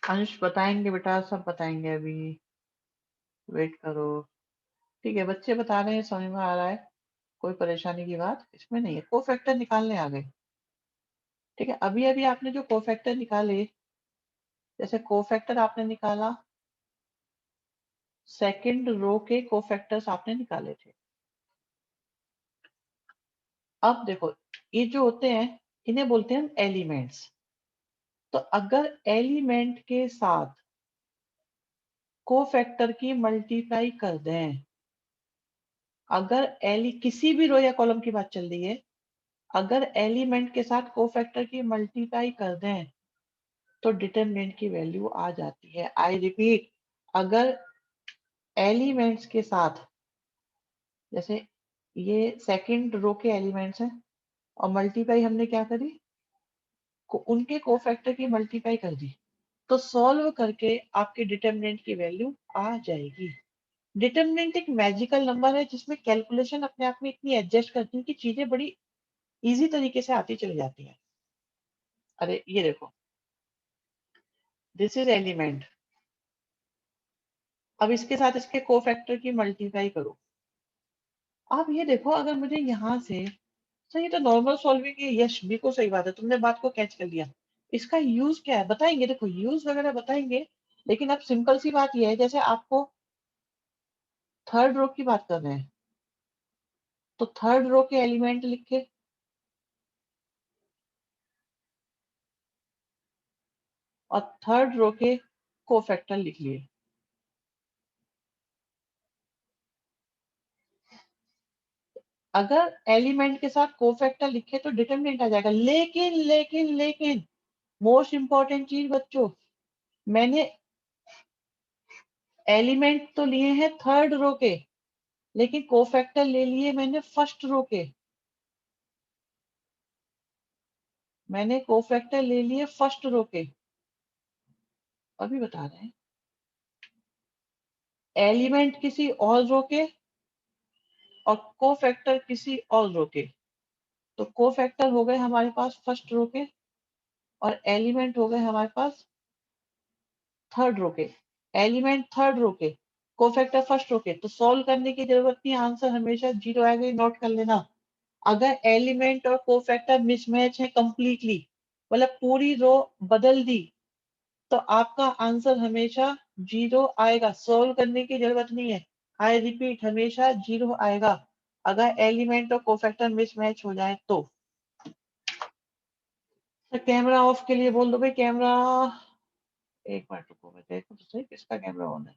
अंश बताएंगे बेटा, सब बताएंगे अभी, वेट करो। ठीक है, बच्चे बता रहे हैं, समझ में आ रहा है, कोई परेशानी की बात इसमें नहीं है। को फैक्टर निकालने आ गए। ठीक है, अभी अभी आपने जो कोफैक्टर निकाले, जैसे कोफैक्टर आपने निकाला, सेकंड रो के कोफैक्टर्स आपने निकाले थे। अब देखो, ये जो होते हैं इन्हें बोलते हैं एलिमेंट्स। तो अगर एलिमेंट के साथ कोफैक्टर की मल्टीप्लाई कर दें, अगर एली किसी भी रो या कॉलम की बात चल रही है, अगर एलिमेंट के साथ कोफैक्टर की मल्टीप्लाई कर दें तो डिटरमिनेंट की वैल्यू आ जाती है। आई रिपीट, अगर एलिमेंट्स के साथ, जैसे ये सेकंड रो के एलिमेंट्स हैं और मल्टीप्लाई हमने क्या करी, उनके कोफैक्टर की मल्टीप्लाई कर दी, तो सॉल्व करके आपके डिटरमिनेंट की वैल्यू आ जाएगी। डिटरमिनेंट एक मैजिकल नंबर है जिसमें कैलकुलेशन अपने आप में इतनी एडजस्ट करती है कि चीजें बड़ी इजी तरीके से आती चली जाती हैं। अरे ये देखो, दिस इज एलिमेंट। अब इसके साथ इसके कोफैक्टर की मल्टीप्लाई करो। अब ये देखो, अगर मुझे यहाँ से, तो ये तो नॉर्मल सॉल्विंग है, यश बिल्कुल सही बात है, तुमने बात को कैच कर लिया। इसका यूज क्या है बताएंगे, देखो यूज वगैरह बताएंगे, लेकिन अब सिंपल सी बात ये है, जैसे आपको थर्ड रो की बात कर रहे हैं, तो थर्ड रो के एलिमेंट लिखे और थर्ड रो के कोफैक्टर लिख लिए। अगर एलिमेंट के साथ कोफैक्टर लिखे तो डिटरमिनेंट आ जाएगा, लेकिन लेकिन लेकिन मोस्ट इंपॉर्टेंट चीज बच्चों, मैंने एलिमेंट तो लिए हैं थर्ड रो के, लेकिन कोफैक्टर ले लिए मैंने फर्स्ट रो के। मैंने कोफैक्टर ले लिए फर्स्ट रो के, अभी बता रहे हैं। एलिमेंट किसी और रो के और कोफैक्टर किसी और रो के, तो कोफैक्टर हो गए हमारे पास फर्स्ट रो के और एलिमेंट हो गए हमारे पास थर्ड रो के। एलिमेंट थर्ड रो के, कोफैक्टर फर्स्ट रो के, तो सॉल्व करने की जरूरत नहीं, आंसर हमेशा जीरो आएगा, नोट कर लेना। अगर एलिमेंट और कोफैक्टर मिसमैच है कंप्लीटली, मतलब पूरी रो बदल दी, तो आपका आंसर हमेशा जीरो आएगा, सॉल्व करने की जरूरत नहीं है। आई रिपीट, हमेशा जीरो आएगा अगर एलिमेंट और कोफैक्टर मिसमैच हो जाए तो। कैमरा ऑफ के लिए बोल दो भाई, कैमरा। एक मिनट रुको, मैं देखो तो सही किसका कैमरा ऑन है।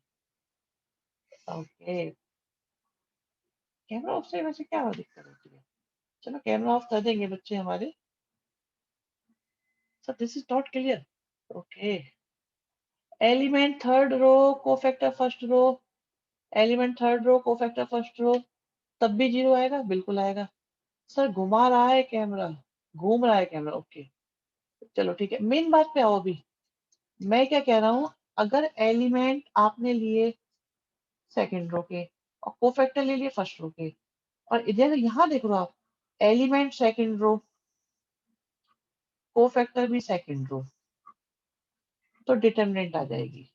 ओके, कैमरा ऑफ से वैसे क्या दिक्कत होती है। चलो कैमरा ऑफ कर देंगे बच्चे हमारे। So this is not clear. Okay, element third row, cofactor first row, element third row, cofactor first row, तब भी जीरो आएगा, बिल्कुल आएगा। सर घुमा रहा है कैमरा, घूम रहा है कैमरा। ओके, चलो ठीक है, मेन बात पे आओ अभी। मैं क्या कह रहा हूँ, अगर एलिमेंट आपने लिए सेकंड रो के और कोफैक्टर ले लिए फर्स्ट रो के, और इधर यहाँ देख लो आप, एलिमेंट सेकंड रो, कोफैक्टर भी सेकंड रो, तो डिटरमिनेंट आ जाएगी।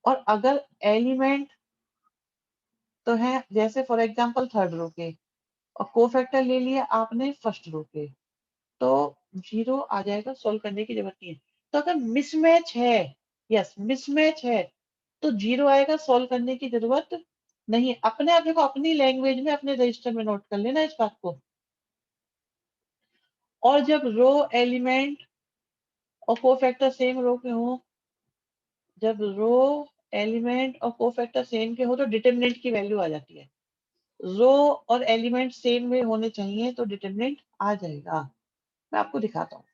और अगर एलिमेंट तो है जैसे फॉर एग्जांपल थर्ड रो के और कोफैक्टर ले लिया आपने फर्स्ट रो के, तो जीरो आ जाएगा, सॉल्व करने की जरूरत नहीं है। तो अगर मिसमैच है, यस मिसमैच है, तो जीरो आएगा, सॉल्व करने की जरूरत नहीं है। अपने आप देखो, अपनी लैंग्वेज में अपने रजिस्टर में नोट कर लेना इस बात को। और जब रो एलिमेंट और कोफैक्टर सेम रो के हो, जब रो एलिमेंट और कोफैक्टर सेम के हो तो डिटरमिनेंट की वैल्यू आ जाती है। रो और एलिमेंट सेम में होने चाहिए तो डिटरमिनेंट आ जाएगा। मैं आपको दिखाता हूँ,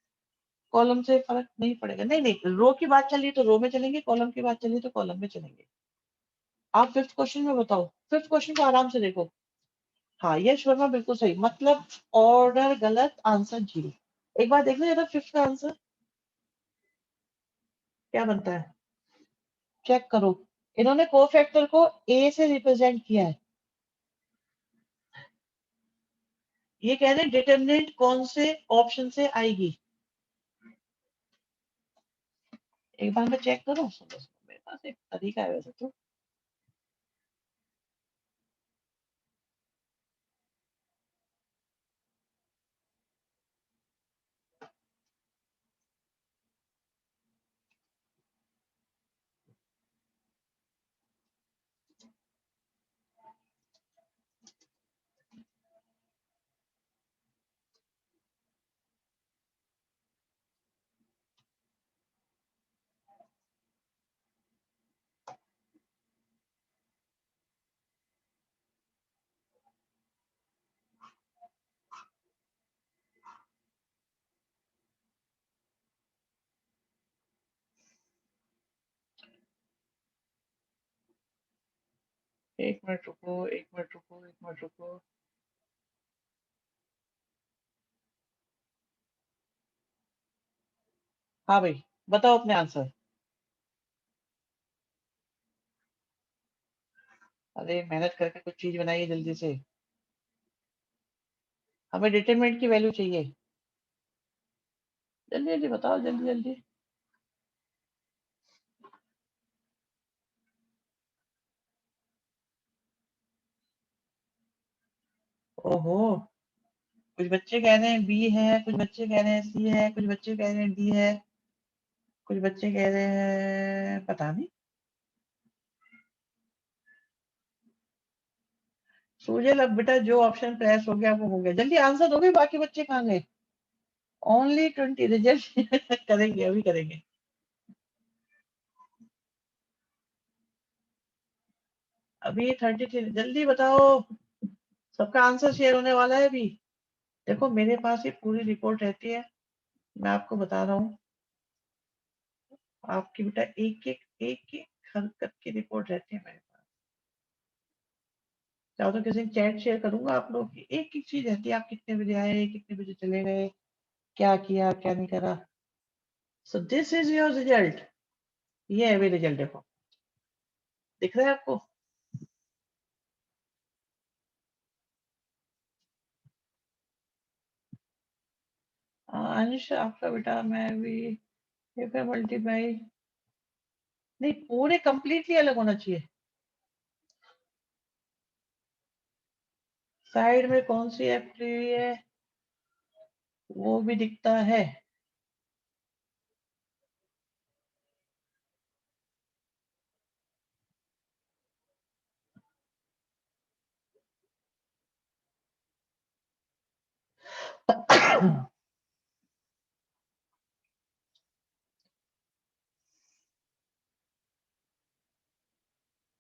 कॉलम से फर्क नहीं पड़ेगा। नहीं नहीं, रो की बात चलिए तो रो में चलेंगे, कॉलम की बात चलिए तो कॉलम में चलेंगे। आप फिफ्थ क्वेश्चन में बताओ, फिफ्थ क्वेश्चन को आराम से देखो। हाँ, यश वर्मा बिल्कुल सही, मतलब ऑर्डर गलत, आंसर जीरो। एक बार देखना जरा फिफ्थ का आंसर क्या बनता है, चेक करो। इन्होंने कोफैक्टर को ए से रिप्रेजेंट किया है। ये कह रहे हैं डिटरमिनेंट कौन से ऑप्शन से आएगी। एक बार मैं चेक करूं, सुनो सुनो, मेरे पास एक तरीका है वैसे तो। एक मिनट रुको, एक मिनट रुको, एक मिनट रुको। हाँ भाई, बताओ अपने आंसर। अरे मेहनत करके कुछ चीज बनाइए जल्दी से। हमें डिटरमिनेंट की वैल्यू चाहिए। जल्दी जल्दी बताओ, जल्दी जल्दी। ओहो, कुछ बच्चे कह रहे हैं बी है, कुछ बच्चे कह रहे हैं सी है, कुछ बच्चे कह रहे हैं डी है, कुछ बच्चे कह रहे हैं पता नहीं। सूजल, अब बेटा जो ऑप्शन प्रेस हो गया वो हो गया, जल्दी आंसर दो भी, बाकी बच्चे कहाँ गए? ओनली 20 रिजल्ट करेंगे, अभी करेंगे। अभी 33, जल्दी बताओ। सबका आंसर शेयर होने वाला है अभी। देखो मेरे पास ये पूरी रिपोर्ट रहती है, मैं आपको बता रहा हूँ। आपकी बेटा एक एक हरकत की रिपोर्ट रहती है मेरे पास। चाहो तो किसी चैट शेयर करूंगा आप लोग की, एक एक चीज रहती है, आप कितने बजे आए, कितने बजे चले गए, क्या किया क्या नहीं करा। सो दिस इज योर रिजल्ट। ये है अभी रिजल्ट, देखो दिख रहा है आपको? अंश आपका बेटा, मैं भी मल्टीप्लाई नहीं, पूरे कंप्लीटली अलग होना चाहिए। साइड में कौन सी ऐप ली हुई है वो भी दिखता है।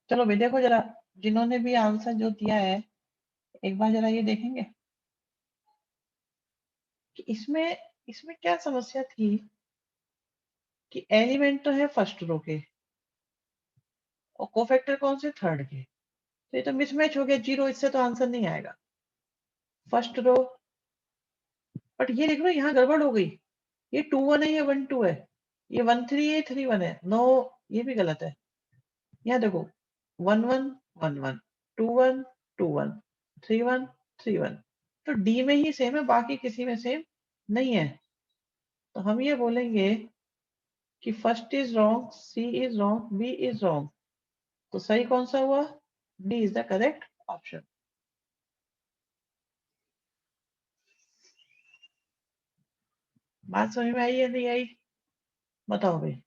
चलो भाई देखो जरा, जिन्होंने भी आंसर जो दिया है, एक बार जरा ये देखेंगे कि इसमें इसमें क्या समस्या थी कि एलिमेंट तो है फर्स्ट रो के और कोफैक्टर कौन से, थर्ड के। तो ये तो मिसमैच हो गया, जीरो, इससे तो आंसर नहीं आएगा। फर्स्ट रो, बट ये देख लो यहाँ गड़बड़ हो गई। ये 2 1 है, ये 1 2 है, ये 1 3 है, 3 1 है, नो, ये भी गलत है। यहाँ देखो, 1 1 1 1, 2 1 2 1, 3 1 3 1। तो डी में ही सेम है, बाकी किसी में सेम नहीं है। तो हम ये बोलेंगे कि first is wrong, C is wrong, B is wrong. तो सही कौन सा हुआ? D is the correct option. बात समझ में आई या नहीं आई? बताओ भाई,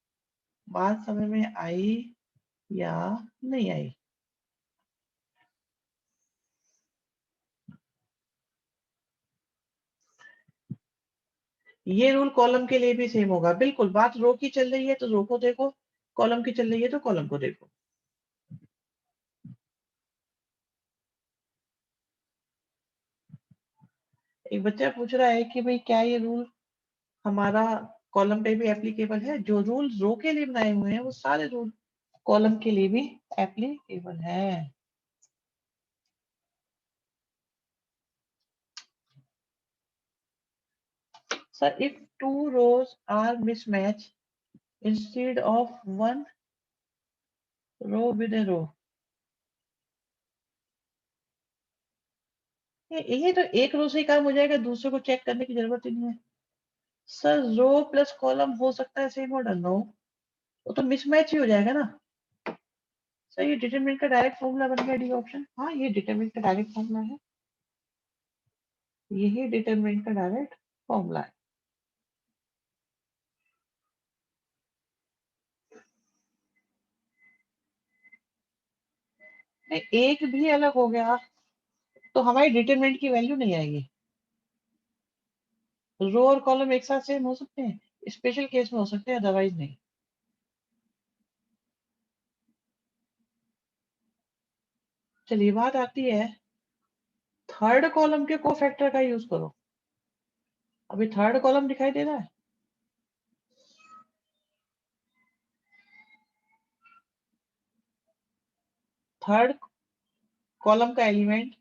बात समझ में आई या नहीं आई? ये रूल कॉलम के लिए भी सेम होगा, बिल्कुल। बात रो की चल रही है तो रो को देखो, कॉलम की चल रही है तो कॉलम को देखो। एक बच्चा पूछ रहा है कि भाई क्या ये रूल हमारा कॉलम पे भी एप्लीकेबल है? जो रूल रो के लिए बनाए हुए हैं वो सारे रूल कॉलम के लिए भी एप्लीकेबल है। Sir, if two rows are mismatched instead of one row with a row, ये तो एक रो से ही काम हो जाएगा, दूसरे को चेक करने की जरूरत ही नहीं है। सर, रो प्लस कॉलम हो सकता है सेम ऑर्डर? नो, वो तो मिसमैच ही हो जाएगा ना। सर, ये डिटरमिनेंट का डायरेक्ट फॉर्मूला बन गया डी ऑप्शन। हाँ, ये डिटरमिनेंट का डायरेक्ट फॉर्मूला है, यही डिटरमिनेंट का डायरेक्ट फॉर्मूला है। नहीं, एक भी अलग हो गया तो हमारी डिटरमिनेंट की वैल्यू नहीं आएगी। रो और कॉलम एक साथ सेम हो सकते हैं, स्पेशल केस में हो सकते हैं, अदरवाइज नहीं। चलिए बात आती है, थर्ड कॉलम के कोफैक्टर का यूज करो। अभी थर्ड कॉलम दिखाई दे रहा है? थर्ड कॉलम का एलिमेंट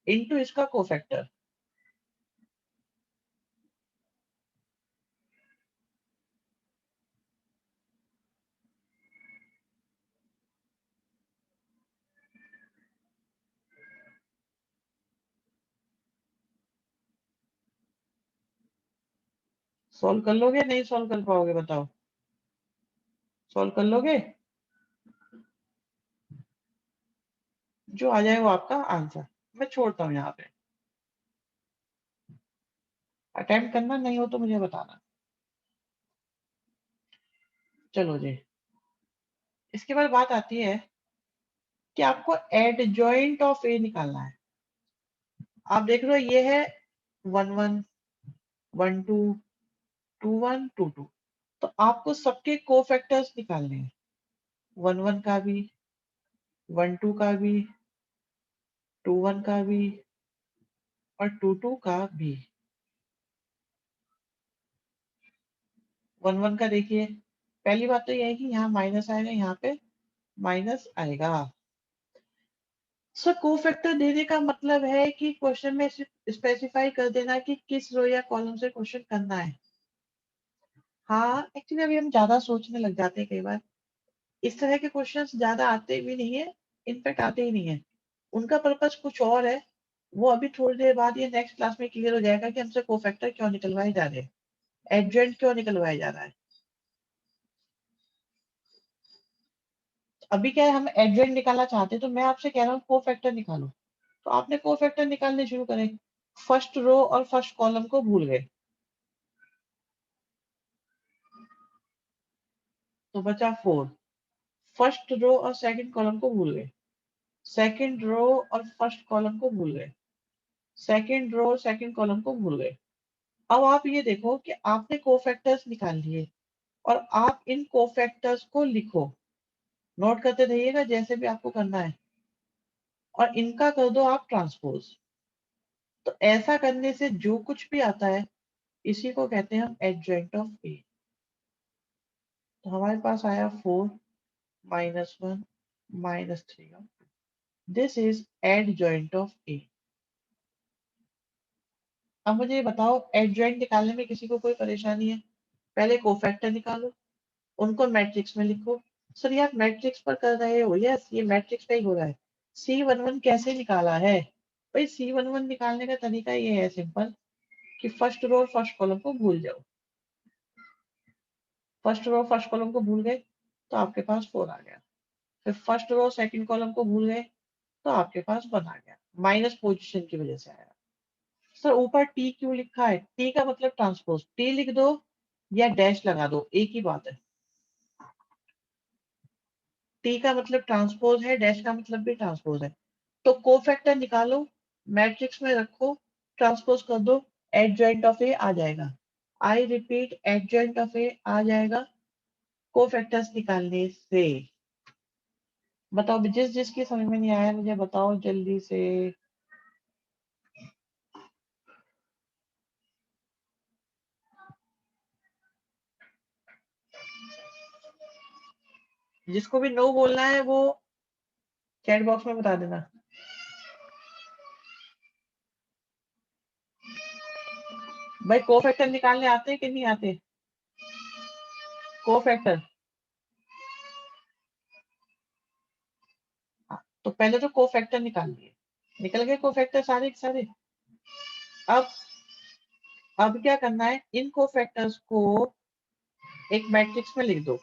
इनटू इसका कोफैक्टर। सॉल्व कर लोगे नहीं सॉल्व कर पाओगे बताओ? सॉल्व कर लोगे? जो आ जाए वो आपका आंसर। मैं छोड़ता हूँ यहाँ पे। अटेम्प्ट करना नहीं हो तो मुझे बताना। चलो जी, इसके बाद बात आती है कि आपको एडजॉइंट ऑफ ए निकालना है। आप देख रहे हो ये है 1 1 1 2 2 1 2 2। तो आपको सबके कोफैक्टर्स निकालने हैं। 1 1 का भी, 1 2 का भी, 2 1 का भी और 2 2 का भी। 1 1 का देखिए, पहली बात तो यह है कि यहाँ माइनस आएगा, यहाँ पे माइनस आएगा। सर कोफैक्टर देने का मतलब है कि क्वेश्चन में स्पेसिफाई कर देना कि किस रो या कॉलम से क्वेश्चन करना है। हाँ एक्चुअली अभी हम ज्यादा सोचने लग जाते हैं कई बार। इस तरह के क्वेश्चंस ज्यादा आते भी नहीं है, इनफैक्ट आते ही नहीं है। उनका पर्पस कुछ और है। वो अभी थोड़ी देर बाद ये नेक्स्ट क्लास में क्लियर हो जाएगा कि हमसे कोफैक्टर क्यों निकलवाए जा रहे हैं, एडजॉइंट क्यों निकलवाया जा रहा है। अभी क्या है, हम एडजॉइंट निकालना चाहते हैं तो मैं आपसे कह रहा हूँ कोफैक्टर निकालो। तो आपने कोफैक्टर निकालने शुरू करे, फर्स्ट रो और फर्स्ट कॉलम को भूल गए तो बचा 4। फर्स्ट रो और सेकंड कॉलम को भूल गए, सेकंड रो और फर्स्ट कॉलम को भूल गए, सेकंड रो और सेकंड कॉलम को भूल गए। अब आप ये देखो कि आपने कोफैक्टर्स निकाल लिए और आप इन कोफैक्टर्स को लिखो, नोट करते रहिएगा जैसे भी आपको करना है, और इनका कर दो आप ट्रांसपोज। तो ऐसा करने से जो कुछ भी आता है इसी को कहते हैं हम एडजॉइंट ऑफ ए। तो हमारे पास आया 4 -1 -3। दिस इज एडजॉइंट ऑफ ए। अब मुझे ये बताओ, एडजॉइंट निकालने में किसी को कोई परेशानी है? पहले कोफैक्टर निकालो, उनको मैट्रिक्स में लिखो। सर ये आप मैट्रिक्स पर कर रहे हो? यस, ये मैट्रिक्स पे ही हो रहा है। C11 कैसे निकाला है? भाई C11 निकालने का तरीका ये है सिंपल, कि फर्स्ट रो और फर्स्ट कॉलम को भूल जाओ। फर्स्ट रो फर्स्ट कॉलम को भूल गए तो आपके पास 4 आ गया। फिर फर्स्ट रो सेकंड कॉलम को भूल गए तो आपके पास 1 आ गया, माइनस पोजीशन की वजह से आया। सर ऊपर टी क्यों लिखा है? टी का मतलब ट्रांसपोज, टी लिख दो या डैश लगा दो, एक ही बात है। टी का मतलब ट्रांसपोज है, डैश का मतलब भी ट्रांसपोज है। तो कोफैक्टर निकालो, मैट्रिक्स में रखो, ट्रांसपोज कर दो, एडजॉइंट ऑफ ए आ जाएगा। आई रिपीट, एडजॉइंट ऑफ ए आ जाएगा कोफैक्टर्स निकालने से। बताओ जिस जिसकी समझ में नहीं आया मुझे बताओ जल्दी से। जिसको भी नो बोलना है वो चैट बॉक्स में बता देना। भाई कोफैक्टर निकालने आते हैं कि नहीं आते? कोफैक्टर, तो पहले तो कोफैक्टर निकाल लिए, निकल गए कोफैक्टर सारे के सारे। अब अब क्या करना है, इन कोफैक्टर्स को एक मैट्रिक्स में लिख दो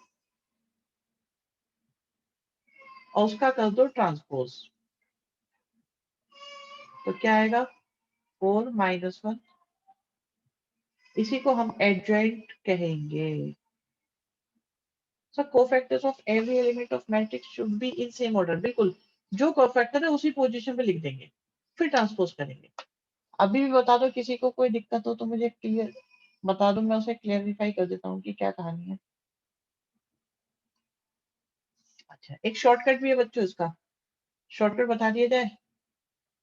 और उसका कर दो ट्रांसपोज। तो क्या आएगा, 4 -1। इसी को हम एडजॉइंट कहेंगे। So cofactors of every element of matrix should be in same order. बिल्कुल, जो कोफैक्टर है उसी पोजीशन पे लिख देंगे, फिर ट्रांसपोज करेंगे। अभी भी बता दो, किसी को कोई दिक्कत हो तो मुझे क्लियर बता दो, मैं उसे क्लियरिफाई कर देता हूँ कि क्या कहानी है। अच्छा, एक शॉर्टकट भी है बच्चों इसका, शॉर्टकट बता दिया जाए।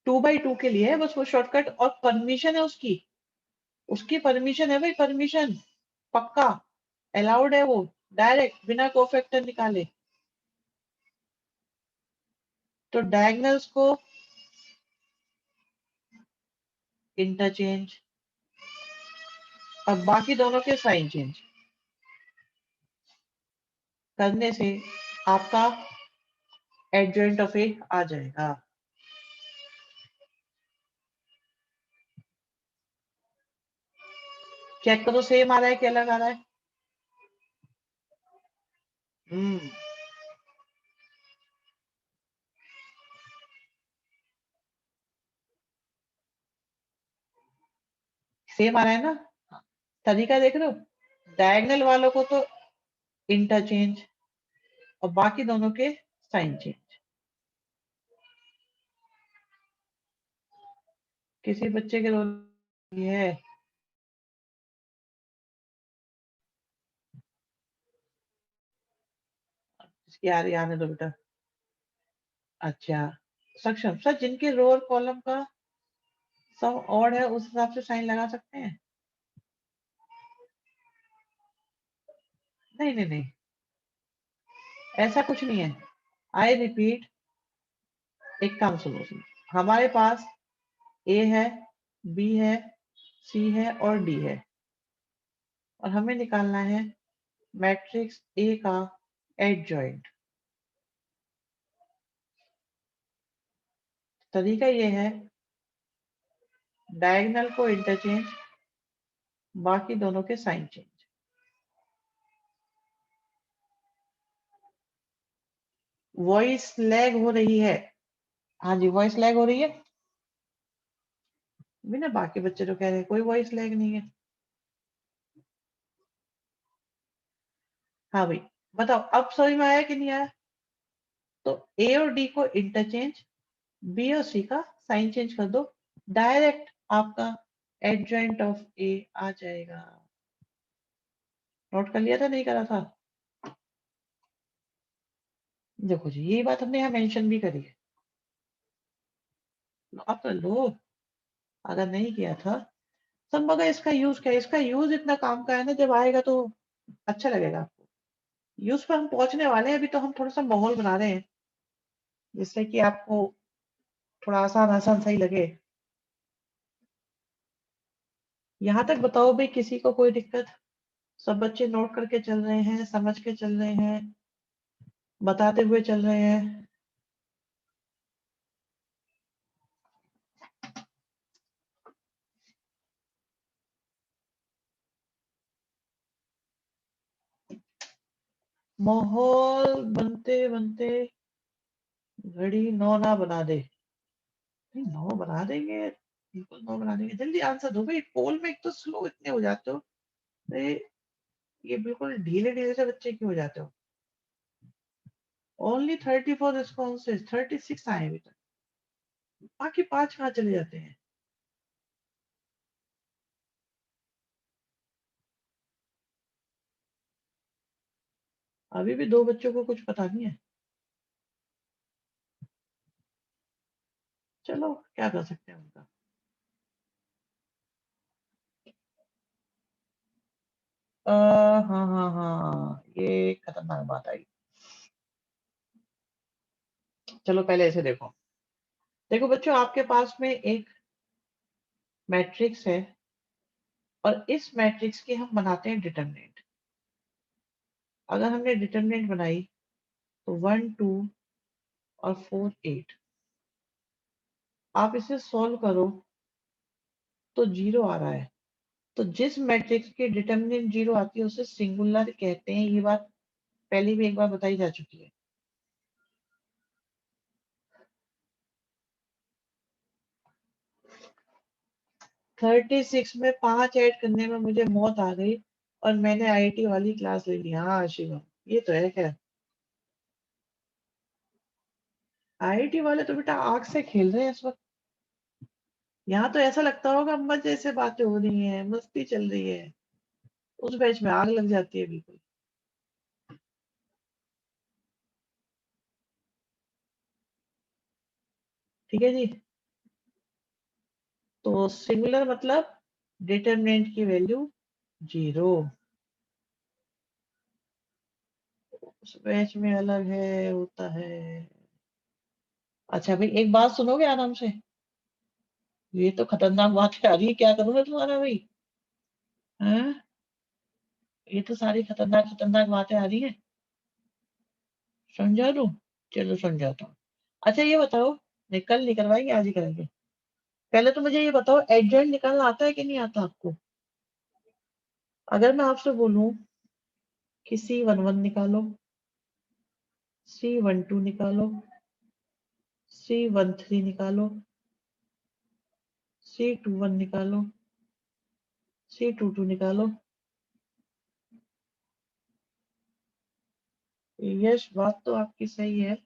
2/2 के लिए है बस वो शॉर्टकट, और परमिशन है उसकी, उसकी परमिशन है भाई, परमिशन पक्का अलाउड है वो, डायरेक्ट बिना कोफैक्टर निकाले। तो डायगनल्स को इंटरचेंज और बाकी दोनों के साइन चेंज करने से आपका एडजॉइंट ऑफ ए आ जाएगा। चेक करो सेम आ रहा है कि अलग आ रहा है। हम्म सेम आ रहा है ना। तरीका देख रहे हो, डायगनल वालों को तो इंटरचेंज और बाकी दोनों के साइन चेंज। किसी बच्चे के रोल ये है। इसकी आ रही आने दो बेटा। अच्छा, सक्षम सर, जिनके रो और कॉलम का सम ऑड है उस हिसाब से साइन लगा सकते हैं। नहीं नहीं नहीं, ऐसा कुछ नहीं है। आई रिपीट, एक काम सुनो सुनो। हमारे पास ए है, बी है, सी है और डी है, और हमें निकालना है मैट्रिक्स ए का एडजॉइंट। तरीका ये है, डायगोनल को इंटरचेंज, बाकी दोनों के साइन चेंज। वॉइस लैग हो रही है। हाँ जी, वॉइस लैग हो रही है। बिना, बाकी बच्चे तो कह रहे हैं कोई वॉइस लैग नहीं है। हाँ भाई, बताओ अब समझ में आया कि नहीं आया। तो ए और डी को इंटरचेंज, बी और सी का साइन चेंज कर दो, डायरेक्ट आपका एडजॉइंट ऑफ ए आ जाएगा। नोट कर लिया था, नहीं करा था? देखो जी, ये बात हमने यहाँ मेंशन भी करी है। आप कर लो, अगर नहीं किया था। सब मगर इसका यूज क्या है? इसका यूज इतना काम का है ना, जब आएगा तो अच्छा लगेगा आपको। यूज पर हम पहुंचने वाले हैं, अभी तो हम थोड़ा सा माहौल बना रहे हैं जिससे कि आपको थोड़ा आसान आसान सही लगे। यहाँ तक बताओ भाई, किसी को कोई दिक्कत? सब बच्चे नोट करके चल रहे हैं, समझ के चल रहे हैं, बताते हुए चल रहे हैं? माहौल बनते बनते घड़ी 9 ना बना दे। नहीं, 9 बना देंगे, बिल्कुल 9 बना देंगे। जल्दी आंसर दो भाई, पोल में एक तो स्लो इतने हो जाते हो। ये ये बिल्कुल ढीले ढीले से बच्चे क्यों हो जाते हो? ओनली 34 रिस्पॉन्सेज, 36 आए अभी तक, बाकी 5 कहाँ चले जाते हैं? अभी भी 2 बच्चों को कुछ पता नहीं है। चलो, क्या कर सकते हैं उनका। हाँ हाँ हाँ, ये खतरनाक बात आई। चलो पहले ऐसे देखो। देखो बच्चों, आपके पास में एक मैट्रिक्स है, और इस मैट्रिक्स की हम बनाते हैं डिटरमिनेंट। अगर हमने डिटरमिनेंट बनाई तो 1 2 और 4 8। आप इसे सॉल्व करो तो जीरो आ रहा है। तो जिस मैट्रिक्स की डिटरमिनेंट जीरो आती है उसे सिंगुलर कहते हैं। ये बात पहले भी एक बार बताई जा चुकी है। 36 में 5 ऐड करने में मुझे मौत आ गई, और मैंने आईआईटी वाली क्लास ले ली। हाँ शिवम, ये तो है। खैर, आईआईटी वाले तो बेटा आग से खेल रहे हैं इस वक्त। यहाँ तो ऐसा लगता होगा मजे से बातें हो रही हैं, मस्ती चल रही है। उस बैच में आग लग जाती है बिल्कुल। ठीक है जी। तो सिंगुलर मतलब डिटरमिनेंट की वैल्यू जीरो। उस बैच में अलग है, होता है। अच्छा भाई, एक बात सुनोगे आराम से? ये तो खतरनाक बात आ रही है, क्या करूं मैं तुम्हारा भाई? हैं? ये तो सारी खतरनाक खतरनाक बातें आ रही है। समझा दूं? चलो समझाता हूँ। अच्छा ये बताओ, कल निकलवाएंगे आज ही करेंगे? पहले तो मुझे ये बताओ, एडजॉइंट निकालना आता है कि नहीं आता आपको? अगर मैं आपसे बोलूं कि C11 निकालो, C12 निकालो, C13 निकालो, C21 निकालो, C22 निकालो। यस, बात तो आपकी सही है।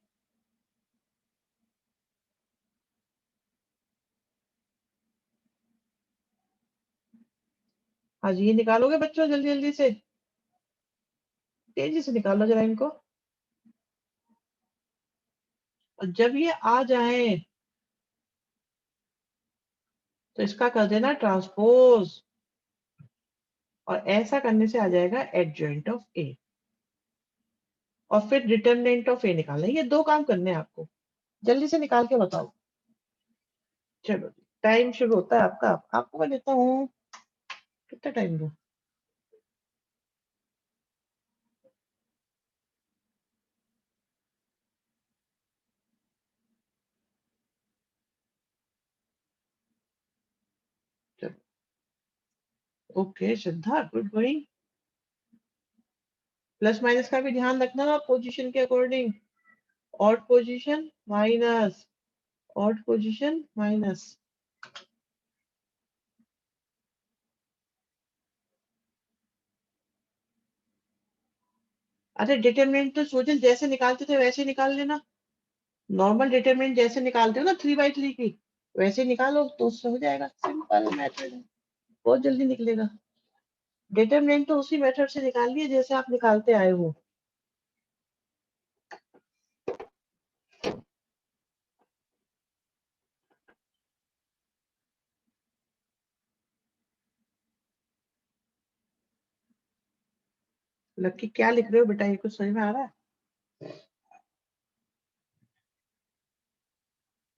आज ये निकालोगे बच्चों, जल्दी जल्दी से, तेजी से निकालो जरा इनको। और जब ये आ जाए तो इसका कर देना ट्रांसपोज, और ऐसा करने से आ जाएगा एडजॉइंट ऑफ ए, और फिर डिटरमिनेंट ऑफ ए निकालना है। ये दो काम करने हैं आपको, जल्दी से निकाल के बताओ। चलो, टाइम शुरू होता है आपका। आपको मैं देता हूँ, कितना टाइम दो? ओके श्रद्धा, गुड गोइंग। प्लस माइनस का भी ध्यान रखना ना, पोजीशन के according. Odd position minus, odd position minus. अरे डिटरमिनेंट तो सोचे जैसे निकालते थे वैसे ही निकाल लेना। नॉर्मल डिटरमिनेंट जैसे निकालते हो ना 3/3 की, वैसे ही निकालो तो उससे हो जाएगा। सिंपल मेथड है, बहुत जल्दी निकलेगा। डिटरमिनेंट तो उसी मेथड से निकाल लिए जैसे आप निकालते आए हो। लक्की क्या लिख रहे हो बेटा, ये कुछ समझ में आ रहा है?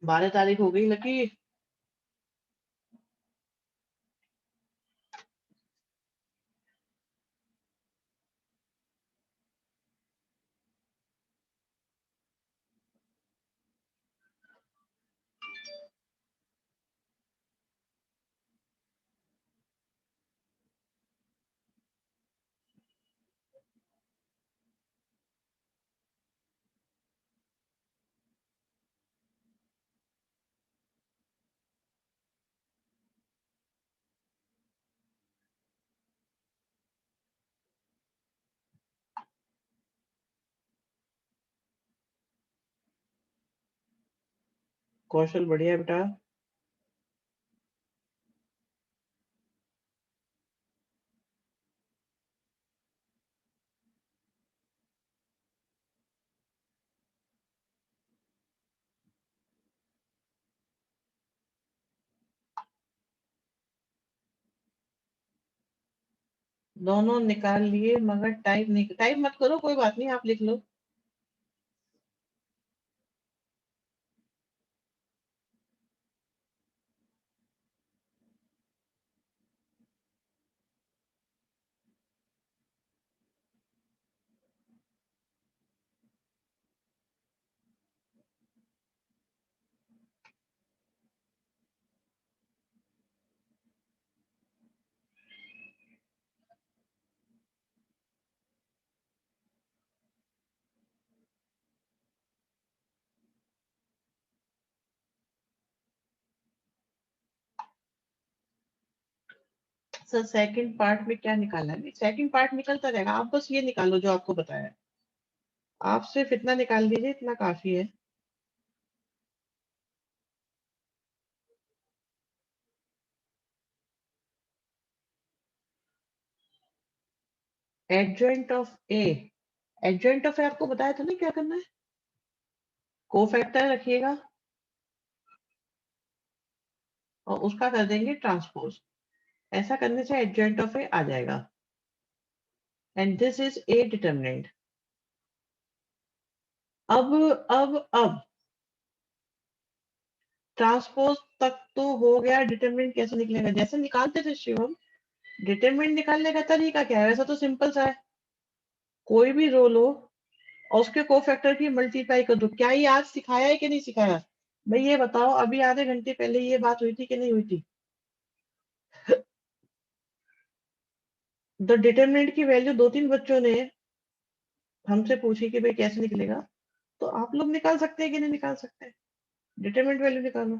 12 तारीख हो गई लकी। कौशल बढ़िया बेटा। दोनों निकाल लिए, मगर टाइप नहीं, टाइप मत करो, कोई बात नहीं, आप लिख लो। सर सेकंड पार्ट में क्या निकालना है? सेकंड पार्ट निकलता रहेगा, आप बस ये निकालो जो आपको बताया है। आप सिर्फ इतना निकाल लीजिए, इतना काफी है। Adjoint of A, adjoint of A आपको बताया था ना क्या करना है। कोफैक्टर रखिएगा और उसका कर देंगे ट्रांसपोज। ऐसा करने से एडजॉइंट ऑफ ए आ जाएगा, and this is a determinant. अब अब ट्रांसपोज तक तो हो गया, डिटरमिनेंट कैसे निकलेगा? जैसे निकालते थे शिवम, डिटरमिनेंट निकालने का तरीका क्या है? वैसा तो सिंपल सा है, कोई भी रोल हो और उसके कोफैक्टर की मल्टीप्लाई कर दो। क्या ये आज सिखाया है कि नहीं सिखाया? भाई ये बताओ, अभी आधे घंटे पहले ये बात हुई थी कि नहीं हुई थी? द डिटरमिनेंट की वैल्यू दो तीन बच्चों ने हमसे पूछी कि भाई कैसे निकलेगा, तो आप लोग निकाल सकते हैं कि नहीं निकाल सकते? डिटरमिनेंट वैल्यू निकालो।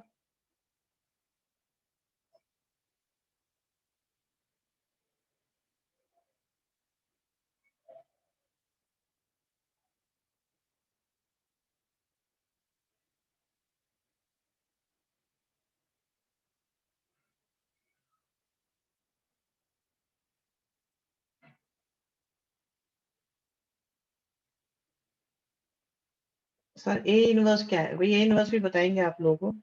सर ए इनवर्स क्या है? भाई ए इनवर्स भी बताएंगे आप लोगों को।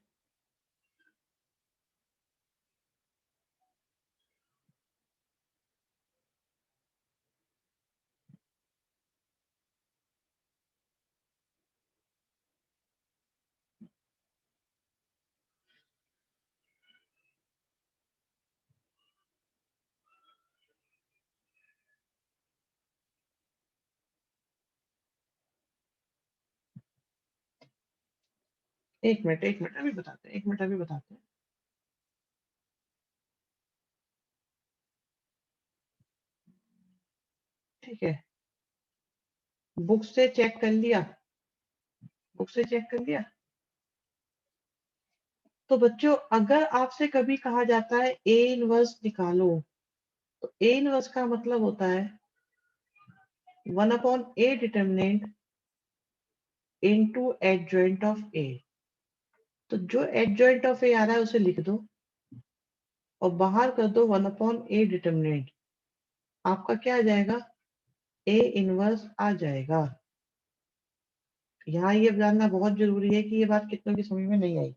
एक मिनट अभी बताते हैं, एक मिनट अभी बताते हैं। ठीक है, बुक से चेक कर लिया, बुक से चेक कर लिया। तो बच्चों, अगर आपसे कभी कहा जाता है ए इनवर्स निकालो, तो ए इनवर्स का मतलब होता है 1 upon A determinant into adjoint of A. तो जो एडजॉइंट ऑफ ए आ रहा है उसे लिख दो और बाहर कर दो 1 अपॉन ए डिटर्मिनेंट। आपका क्या आ जाएगा? ए इनवर्स आ जाएगा। यहाँ ये जानना बहुत जरूरी है कि ये बात कितनों की समझ में नहीं आई।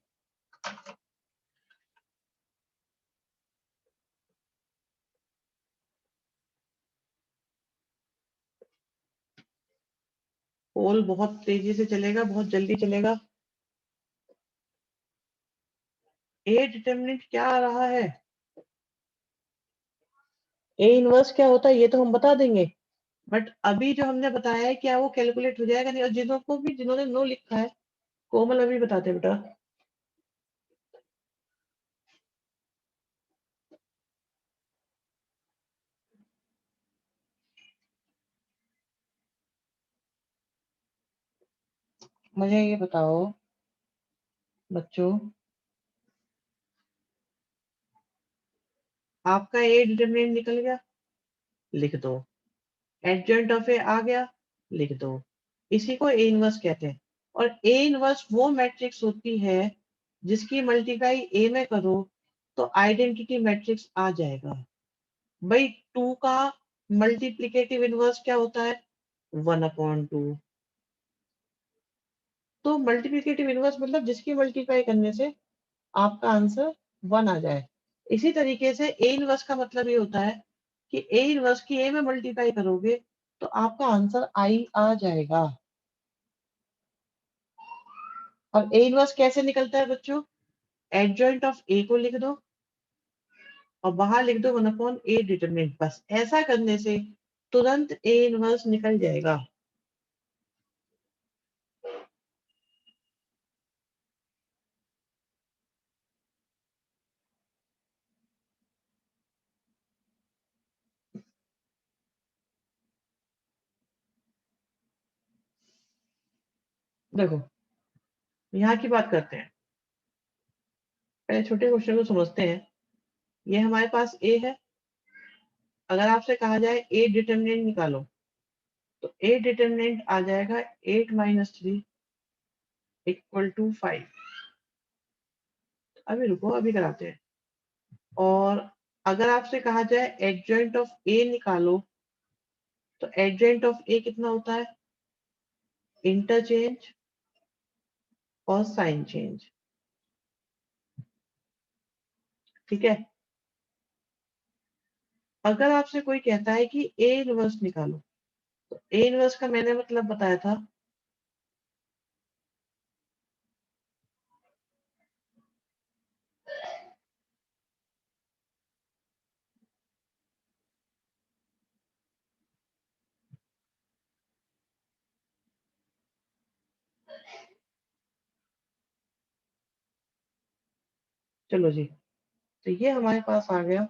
पोल बहुत तेजी से चलेगा, बहुत जल्दी चलेगा। ए डिटर्मिनेंट क्या आ रहा है? ए इनवर्स क्या होता है ये तो हम बता देंगे, बट अभी जो हमने बताया है क्या वो कैलकुलेट हो जाएगा? नहीं। और जिन्होंने नो लिखा है, कोमल अभी बताते बेटा। मुझे ये बताओ बच्चों, आपका ए डिटर्मिनेंट निकल गया, लिख दो। एडजॉइंट ऑफ ए आ गया, लिख दो। इसी को ए इनवर्स कहते हैं। और ए इनवर्स वो मैट्रिक्स होती है जिसकी मल्टीप्लाई ए में करो तो आइडेंटिटी मैट्रिक्स आ जाएगा। भाई टू का मल्टीप्लिकेटिव इनवर्स क्या होता है? 1/2। तो मल्टीप्लिकेटिव इनवर्स मतलब जिसकी मल्टीप्लाई करने से आपका आंसर 1 आ जाए। इसी तरीके से ए इनवर्स का मतलब ये होता है कि ए इनवर्स की ए में मल्टीप्लाई करोगे तो आपका आंसर आई आ जाएगा। और ए इनवर्स कैसे निकलता है बच्चों? एडजॉइंट ऑफ ए को लिख दो और बाहर लिख दो 1/ए डिटरमिनेंट। बस ऐसा करने से तुरंत ए इनवर्स निकल जाएगा। देखो, यहाँ की बात करते हैं। पहले छोटे क्वेश्चन को समझते हैं। ये हमारे पास ए है। अगर आपसे कहा जाए ए डिटरमिनेंट निकालो, तो ए डिटरमिनेंट आ जाएगा 8 - 3 = 5। अभी रुको, अभी कराते हैं। और अगर आपसे कहा जाए एडजॉइंट ऑफ ए निकालो, तो एडजॉइंट ऑफ ए कितना होता है? इंटरचेंज और साइन चेंज। ठीक है। अगर आपसे कोई कहता है कि ए इनवर्स निकालो, तो ए इनवर्स का मैंने मतलब बताया था चलो जी, तो ये हमारे पास आ गया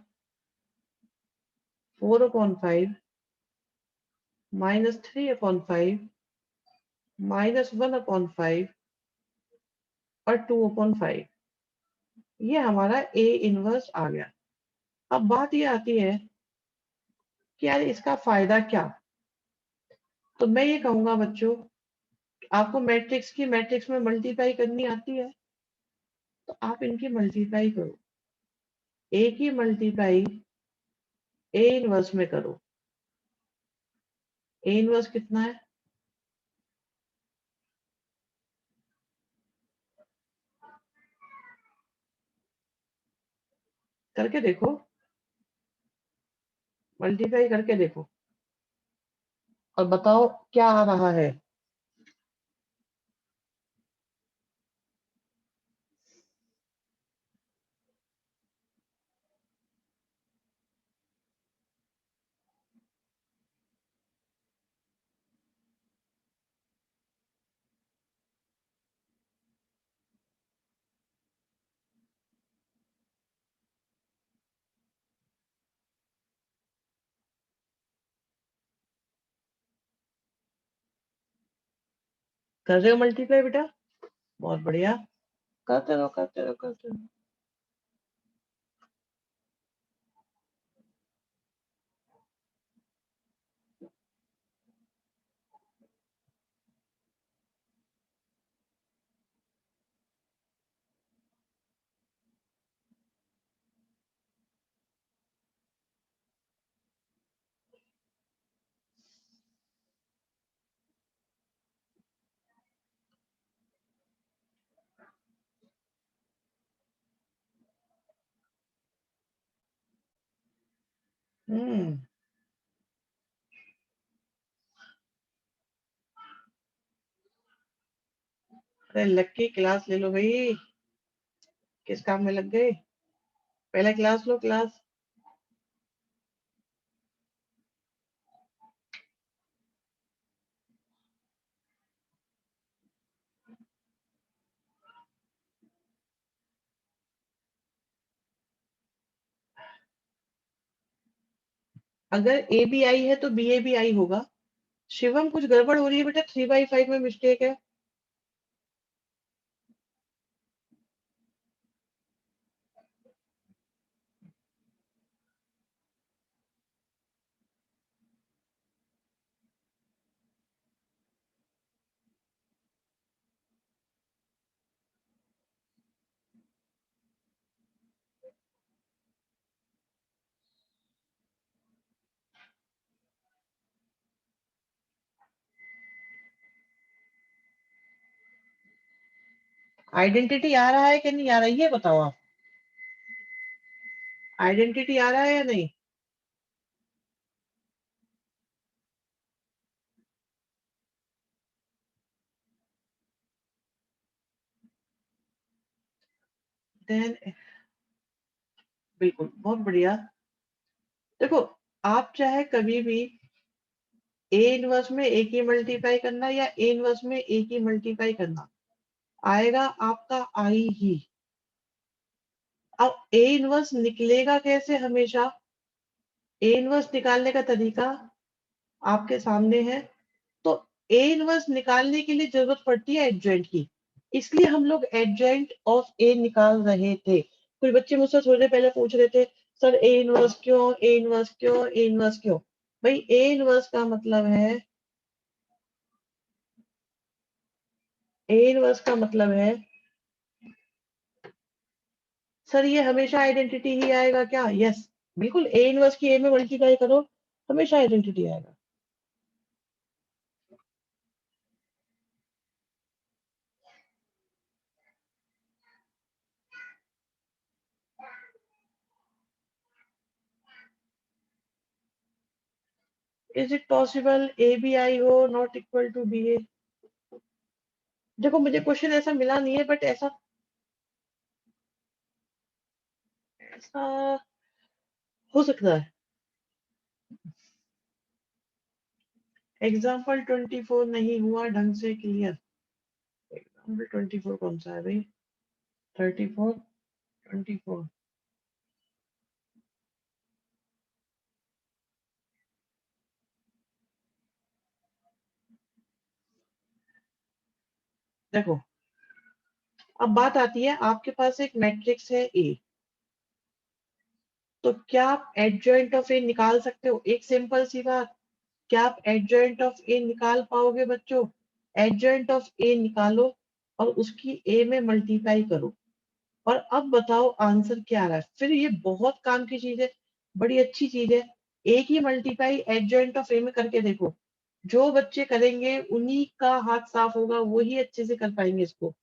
4/5 -3/5 -1/5 और 2/5। ये हमारा ए इनवर्स आ गया। अब बात ये आती है कि यार इसका फायदा क्या। तो मैं ये कहूंगा बच्चों, आपको मैट्रिक्स में मल्टीप्लाई करनी आती है, तो आप इनकी मल्टीप्लाई करो। ए की मल्टीप्लाई ए इनवर्स में करो। ए इनवर्स कितना है? करके देखो, मल्टीप्लाई करके देखो और बताओ क्या आ रहा है। कर रहे हो मल्टीप्लाई बेटा? बहुत बढ़िया। करते रहो करते रहो करते रहो। हम्म। अरे लक्की क्लास ले लो भाई, किस काम में लग गए? पहले क्लास लो क्लास। अगर ए बी आई है तो बी ए भी आई होगा। शिवम कुछ गड़बड़ हो रही है बेटा, 3/5 में मिस्टेक है। आइडेंटिटी आ रहा है कि नहीं आ रहा है ये बताओ आप। आइडेंटिटी आ रहा है या नहीं? देन बिल्कुल बहुत बढ़िया। देखो, आप चाहे कभी भी ए इनवर्स में ए की मल्टीप्लाई करना या ए इनवर्स में ए की मल्टीप्लाई करना, आएगा आपका आई ही। अब ए इनवर्स निकलेगा कैसे हमेशा? ए इनवर्स निकालने का तरीका आपके सामने है। तो ए इनवर्स निकालने के लिए जरूरत पड़ती है एडजॉइंट की, इसलिए हम लोग एडजॉइंट ऑफ ए निकाल रहे थे। कुछ बच्चे मुझसे थोड़ी देर पहले पूछ रहे थे, सर ए इनवर्स क्यों, ए इनवर्स क्यों, ए इनवर्स क्यों? भाई ए इनवर्स का मतलब है, ए इनवर्स का मतलब है, सर ये हमेशा आइडेंटिटी ही आएगा क्या? यस, बिल्कुल ए इनवर्स की ए में मल्टीप्लाई करो, हमेशा आइडेंटिटी आएगा। Is it possible A B I हो not equal to B A? देखो मुझे क्वेश्चन ऐसा मिला नहीं है, बट ऐसा ऐसा हो सकता है। एग्जाम्पल 24 नहीं हुआ ढंग से क्लियर। एग्जाम्पल 24 कौन सा है भाई? 34, 24। देखो, अब बात आती है, आपके पास एक मैट्रिक्स है ए, तो क्या आप एडजॉइंट ऑफ ए निकाल सकते हो? एक सिंपल सी बात, क्या आप एडजॉइंट ऑफ ए निकाल पाओगे बच्चों? एडजॉइंट ऑफ ए निकालो और उसकी ए में मल्टीप्लाई करो, और अब बताओ आंसर क्या आ रहा है। फिर ये बहुत काम की चीज है, बड़ी अच्छी चीज है। एक ही मल्टीप्लाई एडजॉइंट ऑफ ए में करके देखो, जो बच्चे करेंगे उन्हीं का हाथ साफ होगा, वही अच्छे से कर पाएंगे इसको।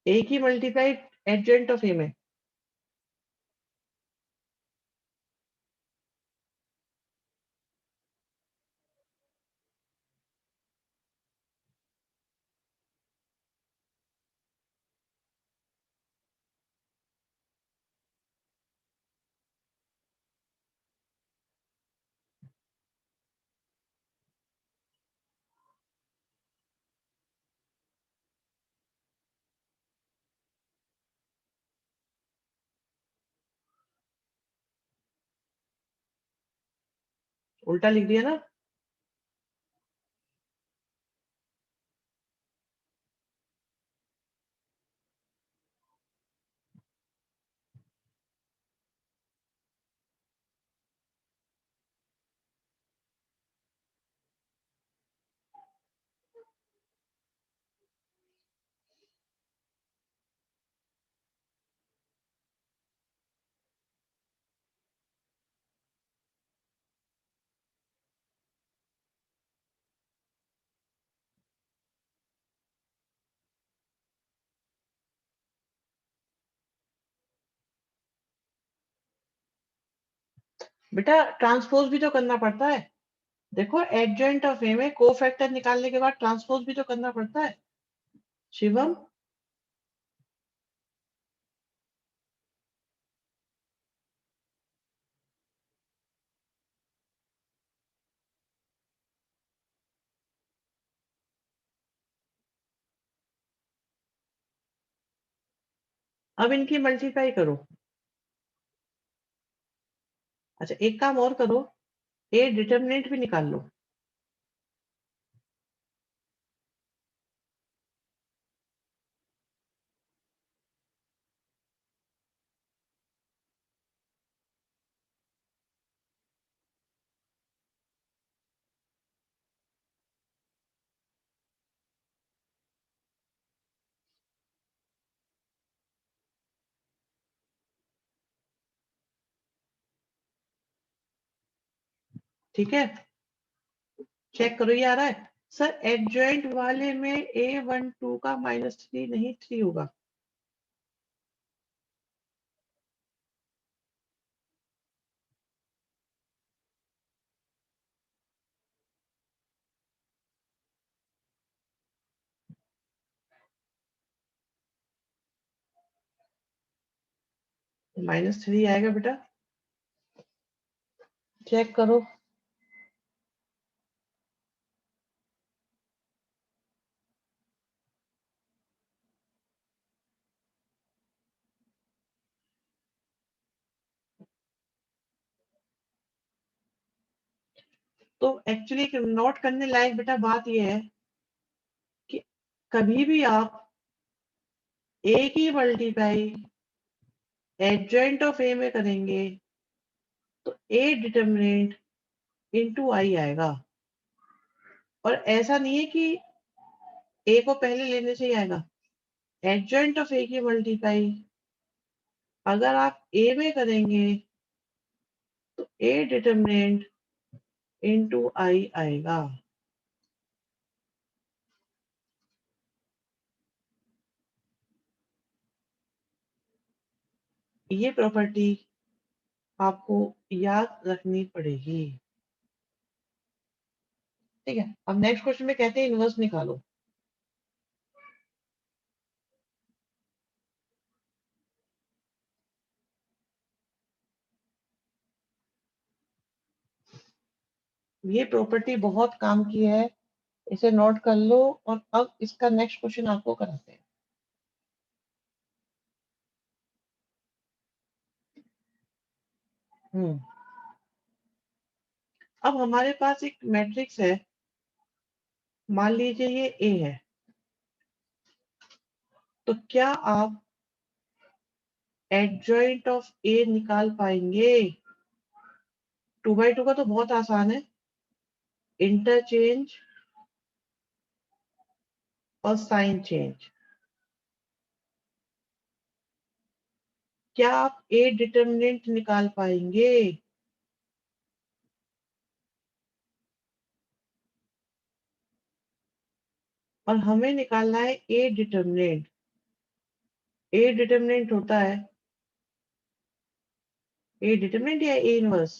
एक ही मल्टीप्लाई एडजॉइंट ऑफ ए में। उल्टा लिख दिया ना? बेटा ट्रांसपोज भी तो करना पड़ता है। देखो, एडजॉइंट ऑफ ए में कोफैक्टर निकालने के बाद ट्रांसपोज भी तो करना पड़ता है। शिवम, अब इनकी मल्टीप्लाई करो। अच्छा, एक काम और करो, ए डिटर्मिनेंट भी निकाल लो। ठीक है, चेक करो ये आ रहा है। सर एडजॉइंट वाले में A12 का -3 नहीं 3 होगा। -3 आएगा बेटा, चेक करो। तो एक्चुअली नोट करने लायक बेटा बात यह है कि कभी भी आप ए की मल्टीप्लाई एडजॉइंट ऑफ ए में करेंगे तो ए डिटर्मिनेंट इनटू आई आएगा। और ऐसा नहीं है कि ए को पहले लेने से ही आएगा। एडजॉइंट ऑफ ए की मल्टीप्लाई अगर आप ए में करेंगे तो ए डिटर्मिनेंट इनटू आई आएगा। ये प्रॉपर्टी आपको याद रखनी पड़ेगी। ठीक है, अब नेक्स्ट क्वेश्चन में कहते हैं इनवर्स निकालो। ये प्रॉपर्टी बहुत काम की है, इसे नोट कर लो। और अब इसका नेक्स्ट क्वेश्चन आपको कराते हैं। हम्म अब हमारे पास एक मैट्रिक्स है, मान लीजिए ये ए है। तो क्या आप एडजॉइंट ऑफ ए निकाल पाएंगे? 2 बाई 2 का तो बहुत आसान है, इंटरचेंज और साइन चेंज। क्या आप ए डिटर्मिनेंट निकाल पाएंगे? और हमें निकालना है ए डिटर्मिनेंट। ए डिटर्मिनेंट होता है ए डिटर्मिनेंट या ए इनवर्स।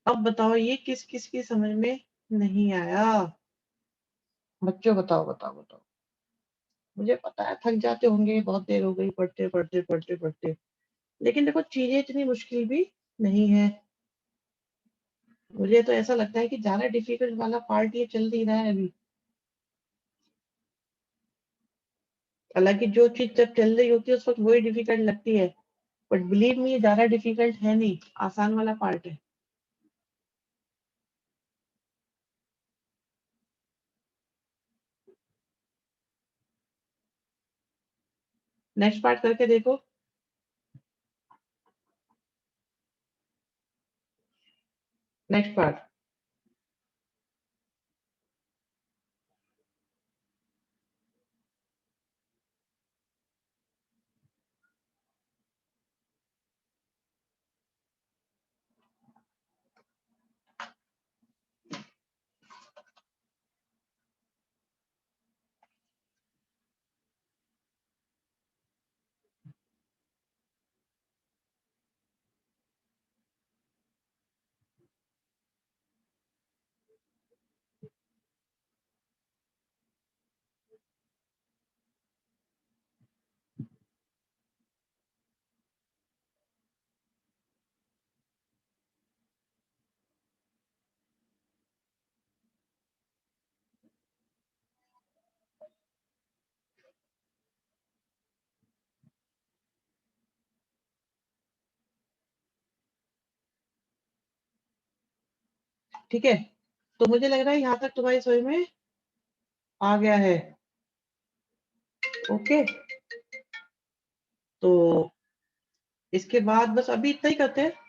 अब बताओ ये किस किस की समझ में नहीं आया? बच्चों बताओ बताओ बताओ। मुझे पता है थक जाते होंगे, बहुत देर हो गई पढ़ते पढ़ते पढ़ते पढ़ते। लेकिन देखो चीजें इतनी मुश्किल भी नहीं है। मुझे तो ऐसा लगता है कि ज्यादा डिफिकल्ट वाला पार्ट ये चल नहीं रहा है अभी। हालांकि जो चीज जब चल रही होती है उस वक्त वही डिफिकल्ट लगती है। बट बिलीव मी, ये ज्यादा डिफिकल्ट है नहीं, आसान वाला पार्ट है। नेक्स्ट पार्ट करके देखो। Next part. ठीक है, तो मुझे लग रहा है यहाँ तक तुम्हारी समझ में आ गया है। ओके, तो इसके बाद बस अभी इतना ही करते हैं।